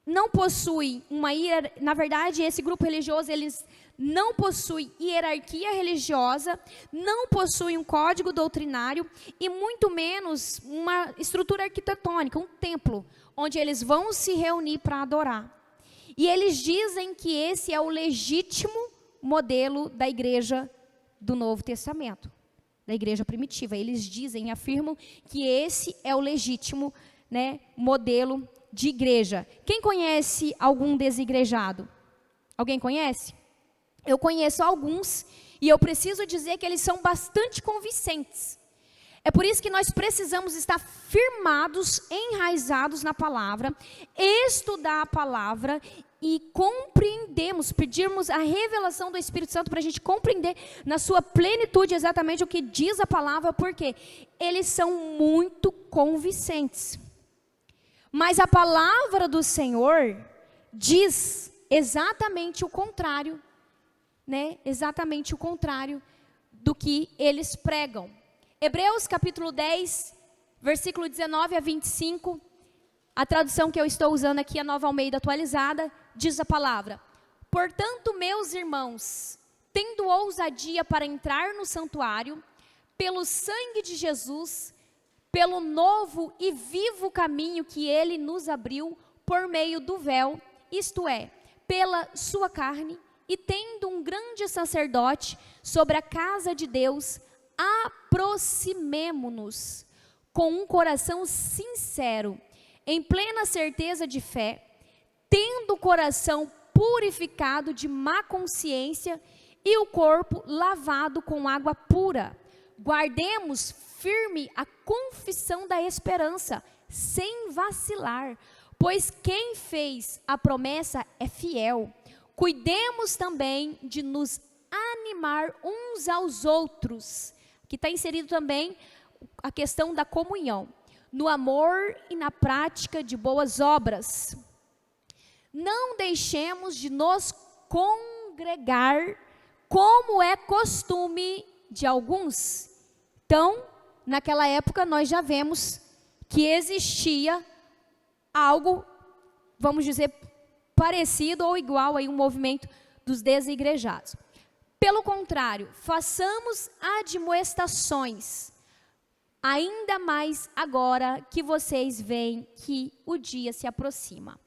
[SPEAKER 1] não possuem uma hierarquia, na verdade esse grupo religioso, eles não possuem hierarquia religiosa, não possuem um código doutrinário e muito menos uma estrutura arquitetônica, um templo, onde eles vão se reunir para adorar. E eles dizem que esse é o legítimo modelo da igreja do Novo Testamento, da igreja primitiva. Eles dizem, afirmam que esse é o legítimo, né, modelo de igreja. Quem conhece algum desigrejado? Alguém conhece? Eu conheço alguns e eu preciso dizer que eles são bastante convincentes. É por isso que nós precisamos estar firmados, enraizados na palavra, estudar a palavra e compreendemos, pedirmos a revelação do Espírito Santo para a gente compreender na sua plenitude exatamente o que diz a palavra, porque eles são muito convincentes. Mas a palavra do Senhor diz exatamente o contrário, né? Exatamente o contrário do que eles pregam. Hebreus capítulo 10, versículo 19 a 25, a tradução que eu estou usando aqui, a Nova Almeida atualizada, diz a palavra: portanto, meus irmãos, tendo ousadia para entrar no santuário, pelo sangue de Jesus, pelo novo e vivo caminho que ele nos abriu, por meio do véu, isto é, pela sua carne, e tendo um grande sacerdote sobre a casa de Deus, aproximemo-nos com um coração sincero, em plena certeza de fé, tendo o coração purificado de má consciência e o corpo lavado com água pura. Guardemos firme a confissão da esperança, sem vacilar, pois quem fez a promessa é fiel. Cuidemos também de nos animar uns aos outros, que está inserido também a questão da comunhão, no amor e na prática de boas obras. Não deixemos de nos congregar, como é costume de alguns. Então, naquela época, nós já vemos que existia algo, vamos dizer, parecido ou igual a um movimento dos desigrejados. Pelo contrário, façamos admoestações, ainda mais agora que vocês veem que o dia se aproxima.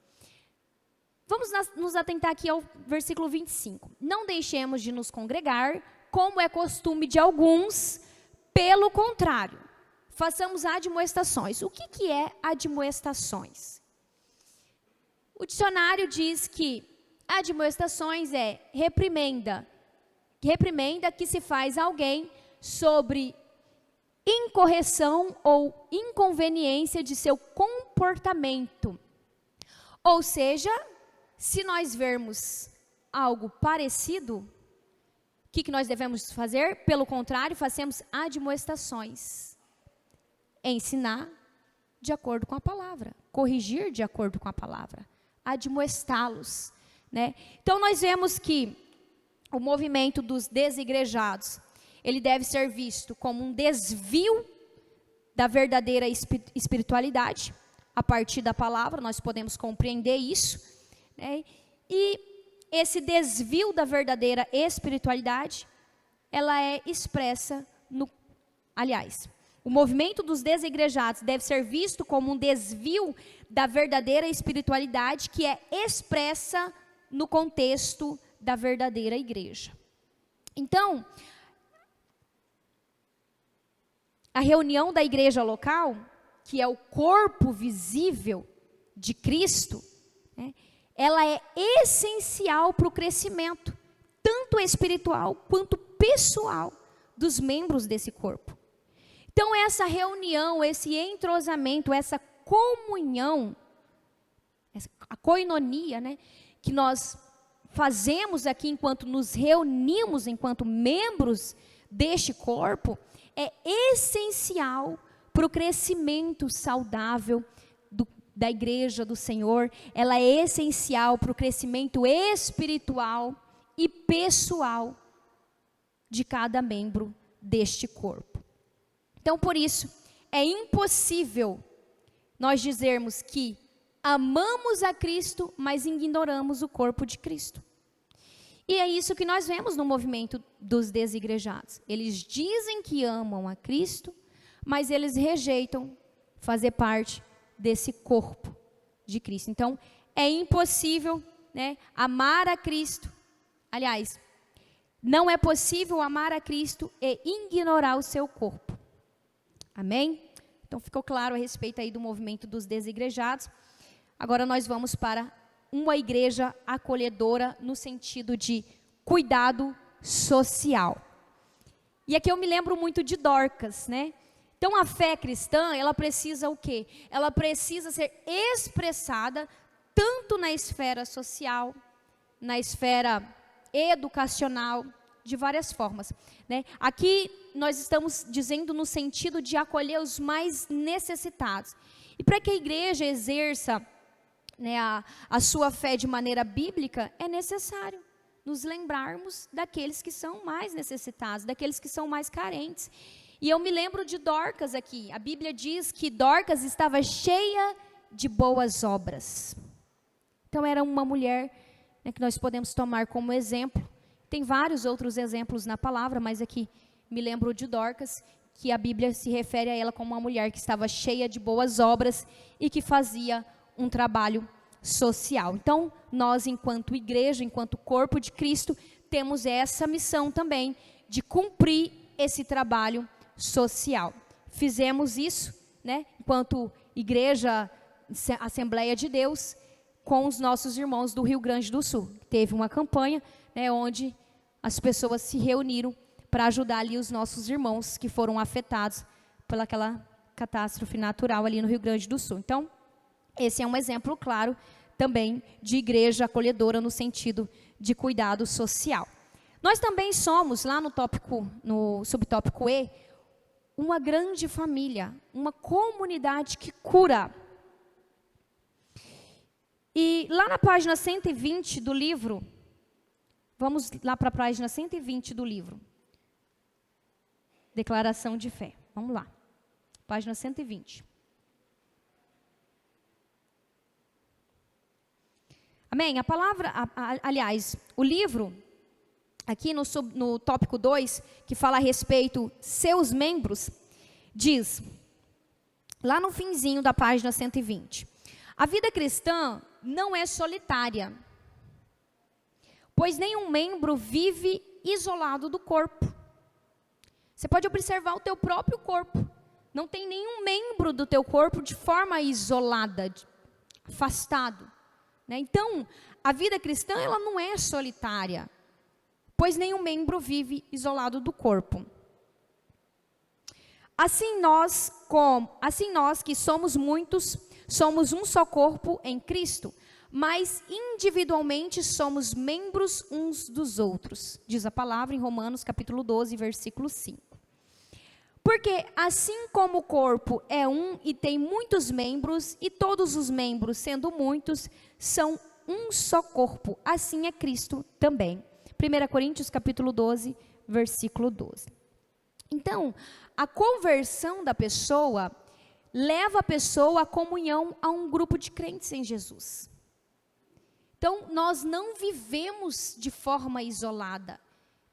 [SPEAKER 1] Vamos nos atentar aqui ao versículo 25. Não deixemos de nos congregar, como é costume de alguns, pelo contrário, façamos admoestações. O que é admoestações? O dicionário diz que admoestações é reprimenda que se faz a alguém sobre incorreção ou inconveniência de seu comportamento. Ou seja, se nós vermos algo parecido, o que nós devemos fazer? Pelo contrário, fazemos admoestações. Ensinar de acordo com a palavra, corrigir de acordo com a palavra, admoestá-los, né? Então nós vemos que o movimento dos desigrejados, ele deve ser visto como um desvio da verdadeira espiritualidade. A partir da palavra nós podemos compreender isso, né? E esse desvio da verdadeira espiritualidade, ela é expressa o movimento dos desigrejados deve ser visto como um desvio da verdadeira espiritualidade que é expressa no contexto da verdadeira igreja. Então, a reunião da igreja local, que é o corpo visível de Cristo, né, ela é essencial para o crescimento, tanto espiritual quanto pessoal, dos membros desse corpo. Então, essa reunião, esse entrosamento, essa comunhão, a koinonia, né, que nós fazemos aqui enquanto nos reunimos, enquanto membros deste corpo, é essencial para o crescimento saudável da igreja do Senhor. Ela é essencial para o crescimento espiritual e pessoal de cada membro deste corpo. Então, por isso, é impossível nós dizermos que amamos a Cristo, mas ignoramos o corpo de Cristo. E é isso que nós vemos no movimento dos desigrejados. Eles dizem que amam a Cristo, mas eles rejeitam fazer parte desse corpo de Cristo. Então, é impossível, né, amar a Cristo. Aliás, não é possível amar a Cristo e ignorar o seu corpo. Amém? Então, ficou claro a respeito aí do movimento dos desigrejados. Agora nós vamos para uma igreja acolhedora no sentido de cuidado social. E aqui eu me lembro muito de Dorcas, né? Então a fé cristã, ela precisa o quê? Ela precisa ser expressada tanto na esfera social, na esfera educacional, de várias formas, né? Aqui nós estamos dizendo no sentido de acolher os mais necessitados. E para que a igreja exerça, né, a sua fé de maneira bíblica, é necessário nos lembrarmos daqueles que são mais necessitados, daqueles que são mais carentes. E eu me lembro de Dorcas aqui. A Bíblia diz que Dorcas estava cheia de boas obras. Então era uma mulher, né, que nós podemos tomar como exemplo. Tem vários outros exemplos na palavra, mas aqui me lembro de Dorcas, que a Bíblia se refere a ela como uma mulher que estava cheia de boas obras e que fazia um trabalho social. Então, nós, enquanto igreja, enquanto corpo de Cristo, temos essa missão também de cumprir esse trabalho social. Fizemos isso, né, enquanto igreja, Assembleia de Deus, com os nossos irmãos do Rio Grande do Sul. Teve uma campanha, né, onde as pessoas se reuniram para ajudar ali os nossos irmãos que foram afetados pelaquela catástrofe natural ali no Rio Grande do Sul. Então, esse é um exemplo claro também de igreja acolhedora no sentido de cuidado social. Nós também somos, lá no subtópico E, uma grande família, uma comunidade que cura. E lá na página 120 do livro, vamos lá para a página 120 do livro. Declaração de fé. Vamos lá. Página 120. Amém? A palavra, aliás, o livro, aqui no tópico 2, que fala a respeito seus membros, diz, lá no finzinho da página 120, a vida cristã não é solitária, pois nenhum membro vive isolado do corpo. Você pode observar o teu próprio corpo. Não tem nenhum membro do teu corpo de forma isolada, afastado. Né? Então, a vida cristã ela não é solitária, pois nenhum membro vive isolado do corpo. Assim nós que somos muitos, somos um só corpo em Cristo, mas individualmente somos membros uns dos outros, diz a palavra em Romanos capítulo 12, versículo 5. Porque assim como o corpo é um e tem muitos membros, e todos os membros, sendo muitos, são um só corpo, assim é Cristo também. 1 Coríntios capítulo 12, versículo 12. Então, a conversão da pessoa leva a pessoa à comunhão a um grupo de crentes em Jesus. Então, nós não vivemos de forma isolada,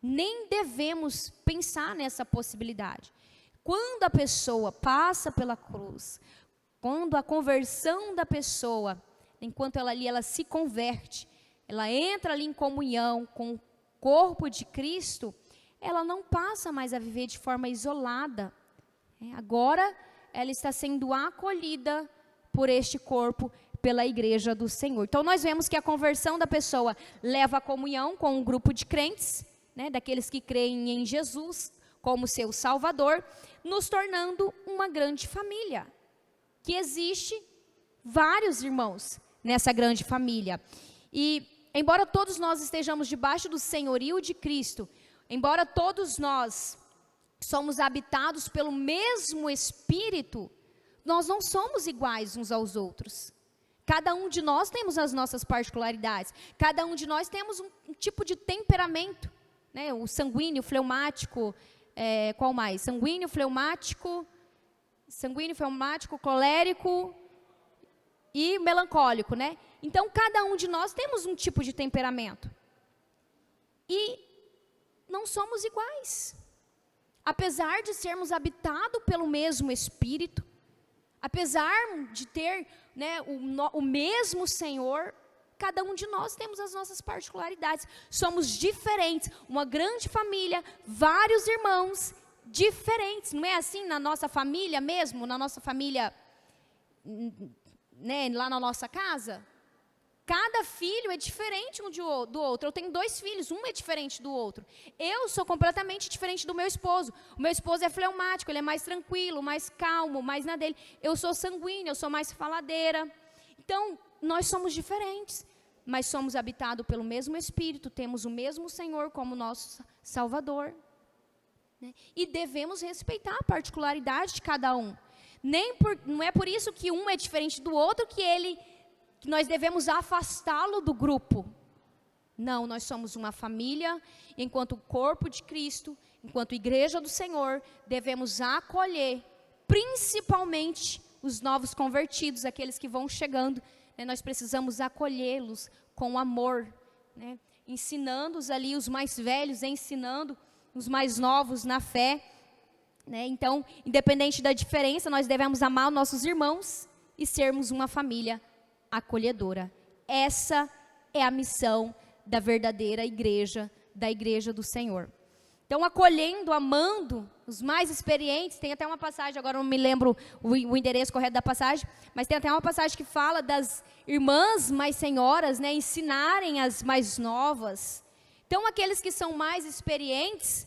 [SPEAKER 1] nem devemos pensar nessa possibilidade. Quando a pessoa passa pela cruz, quando a conversão da pessoa, enquanto ela se converte, ela entra ali em comunhão com o corpo de Cristo, ela não passa mais a viver de forma isolada. Agora, ela está sendo acolhida por este corpo, pela igreja do Senhor. Então, nós vemos que a conversão da pessoa leva a comunhão com um grupo de crentes, né, daqueles que creem em Jesus como seu Salvador, nos tornando uma grande família, que existe vários irmãos nessa grande família. E, embora todos nós estejamos debaixo do senhorio de Cristo, embora todos nós somos habitados pelo mesmo Espírito, nós não somos iguais uns aos outros. Cada um de nós temos as nossas particularidades. Cada um de nós temos um tipo de temperamento, né? O sanguíneo, fleumático, qual mais? Sanguíneo, fleumático, colérico e melancólico, né? Então, cada um de nós temos um tipo de temperamento. E não somos iguais. Apesar de sermos habitados pelo mesmo Espírito, apesar de ter, né, o mesmo Senhor, cada um de nós temos as nossas particularidades. Somos diferentes, uma grande família, vários irmãos diferentes. Não é assim na nossa família mesmo, na nossa família, né, lá na nossa casa? Cada filho é diferente um do outro. Eu tenho 2 filhos, um é diferente do outro. Eu sou completamente diferente do meu esposo. O meu esposo é fleumático, ele é mais tranquilo, mais calmo, mais na dele. Eu sou sanguínea, eu sou mais faladeira. Então, nós somos diferentes, mas somos habitados pelo mesmo Espírito, temos o mesmo Senhor como nosso Salvador. Né? E devemos respeitar a particularidade de cada um. Não é por isso que um é diferente do outro que nós devemos afastá-lo do grupo. Não, nós somos uma família, enquanto corpo de Cristo, enquanto igreja do Senhor, devemos acolher, principalmente os novos convertidos, aqueles que vão chegando, né? Nós precisamos acolhê-los com amor, né? Ensinando-os ali, os mais velhos, ensinando os mais novos na fé, né? Então, independente da diferença, nós devemos amar os nossos irmãos e sermos uma família acolhedora. Essa é a missão da verdadeira igreja, da igreja do Senhor. Então, acolhendo, amando os mais experientes, tem até uma passagem, agora não me lembro o endereço correto da passagem, mas tem até uma passagem que fala das irmãs mais senhoras, né, ensinarem as mais novas. Então, aqueles que são mais experientes,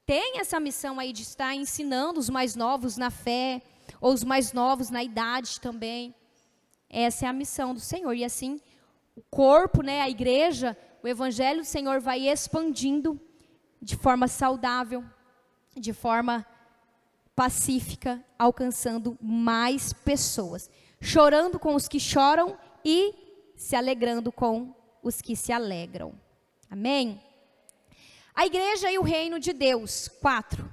[SPEAKER 1] têm essa missão aí de estar ensinando os mais novos na fé, ou os mais novos na idade também. Essa é a missão do Senhor, e assim, o corpo, né, a igreja, o evangelho do Senhor vai expandindo de forma saudável, de forma pacífica, alcançando mais pessoas, chorando com os que choram e se alegrando com os que se alegram. Amém? A igreja e o reino de Deus. 4.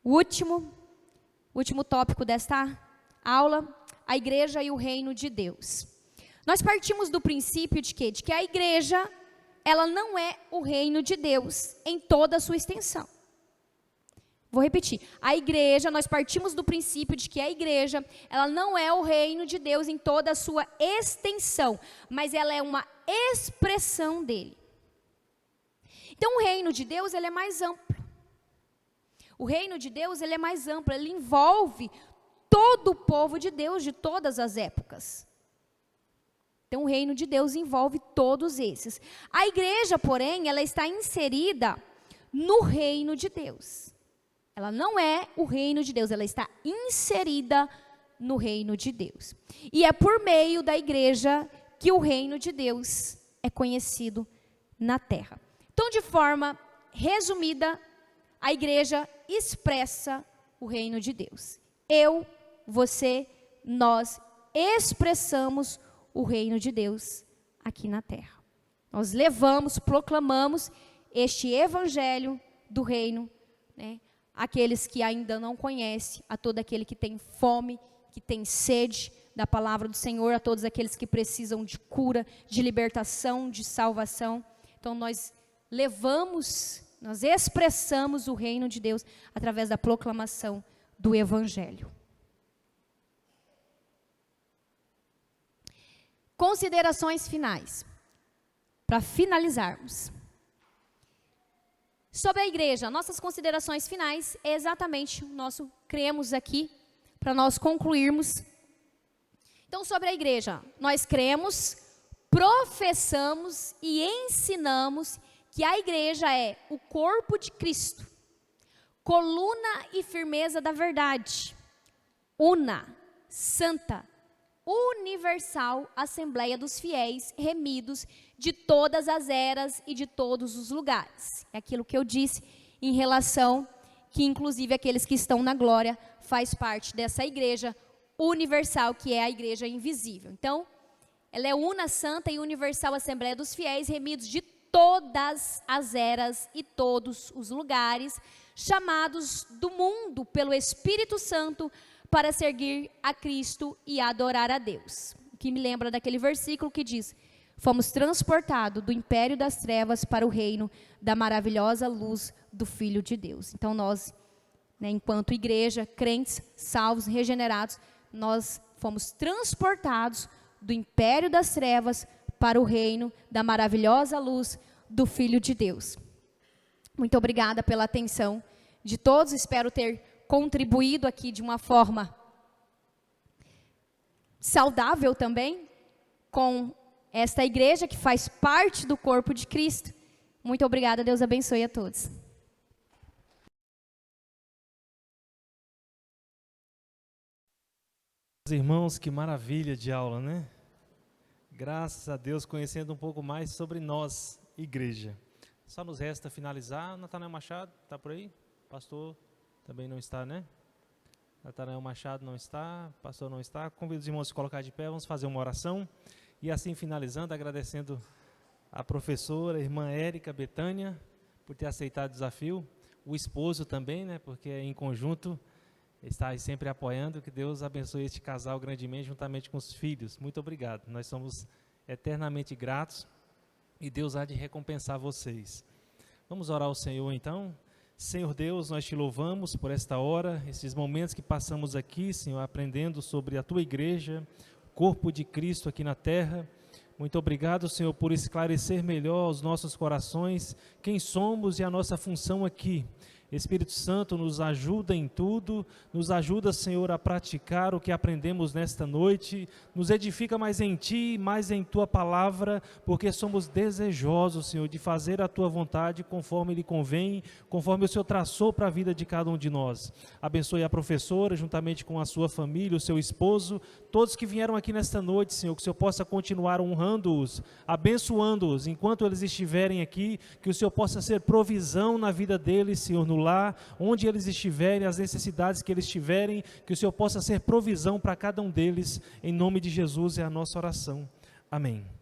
[SPEAKER 1] O último tópico desta aula, a igreja e o reino de Deus. Nós partimos do princípio de quê? De que a igreja, ela não é o reino de Deus em toda a sua extensão. Vou repetir. A igreja, nós partimos do princípio de que a igreja, ela não é o reino de Deus em toda a sua extensão, mas ela é uma expressão dele. Então, o reino de Deus, ele é mais amplo. O reino de Deus, ele é mais amplo, ele envolve todo o povo de Deus de todas as épocas. Então, o reino de Deus envolve todos esses. A igreja, porém, ela está inserida no reino de Deus. Ela não é o reino de Deus, ela está inserida no reino de Deus. E é por meio da igreja que o reino de Deus é conhecido na terra. Então, de forma resumida, a igreja expressa o reino de Deus. Eu, você, nós expressamos o reino de Deus aqui na terra. Nós levamos, proclamamos este evangelho do reino, né, àqueles que ainda não conhecem, a todo aquele que tem fome, que tem sede da palavra do Senhor, a todos aqueles que precisam de cura, de libertação, de salvação. Então, nós levamos, nós expressamos o reino de Deus através da proclamação do evangelho. Considerações finais, para finalizarmos. Sobre a igreja, nossas considerações finais é exatamente o nosso cremos aqui, para nós concluirmos. Então, sobre a igreja, nós cremos, professamos e ensinamos que a igreja é o corpo de Cristo, coluna e firmeza da verdade, una, santa, universal assembleia dos fiéis remidos de todas as eras e de todos os lugares. É aquilo que eu disse em relação que inclusive aqueles que estão na glória faz parte dessa igreja universal, que é a igreja invisível. Então, ela é una, santa e universal assembleia dos fiéis remidos de todas as eras e todos os lugares, chamados do mundo pelo Espírito Santo para seguir a Cristo e adorar a Deus. O que me lembra daquele versículo que diz: fomos transportados do império das trevas para o reino da maravilhosa luz do Filho de Deus. Então nós, né, enquanto igreja, crentes, salvos, regenerados, nós fomos transportados do império das trevas para o reino da maravilhosa luz do Filho de Deus. Muito obrigada pela atenção de todos, espero ter contribuído aqui de uma forma saudável também com esta igreja que faz parte do corpo de Cristo. Muito obrigada, Deus abençoe a todos.
[SPEAKER 2] Irmãos, que maravilha de aula, né? Graças a Deus, conhecendo um pouco mais sobre nós, igreja. Só nos resta finalizar. Natanael Machado, está por aí? Pastor também não está, né? Natanael Machado não está, pastor não está. Convido os irmãos a se colocar de pé, vamos fazer uma oração. E assim finalizando, agradecendo a professora, a irmã Érica Betânia, por ter aceitado o desafio. O esposo também, né? Porque em conjunto está aí sempre apoiando. Que Deus abençoe este casal grandemente, juntamente com os filhos. Muito obrigado. Nós somos eternamente gratos e Deus há de recompensar vocês. Vamos orar ao Senhor então. Senhor Deus, nós te louvamos por esta hora, esses momentos que passamos aqui, Senhor, aprendendo sobre a tua igreja, corpo de Cristo aqui na terra. Muito obrigado, Senhor, por esclarecer melhor os nossos corações, quem somos e a nossa função aqui. Espírito Santo, nos ajuda em tudo, nos ajuda, Senhor, a praticar o que aprendemos nesta noite, nos edifica mais em Ti, mais em Tua palavra, porque somos desejosos, Senhor, de fazer a Tua vontade conforme lhe convém, conforme o Senhor traçou para a vida de cada um de nós. Abençoe a professora, juntamente com a sua família, o seu esposo, todos que vieram aqui nesta noite, Senhor, que o Senhor possa continuar honrando-os, abençoando-os, enquanto eles estiverem aqui, que o Senhor possa ser provisão na vida deles, Senhor, no lar, onde eles estiverem, as necessidades que eles tiverem, que o Senhor possa ser provisão para cada um deles, em nome de Jesus é a nossa oração. Amém.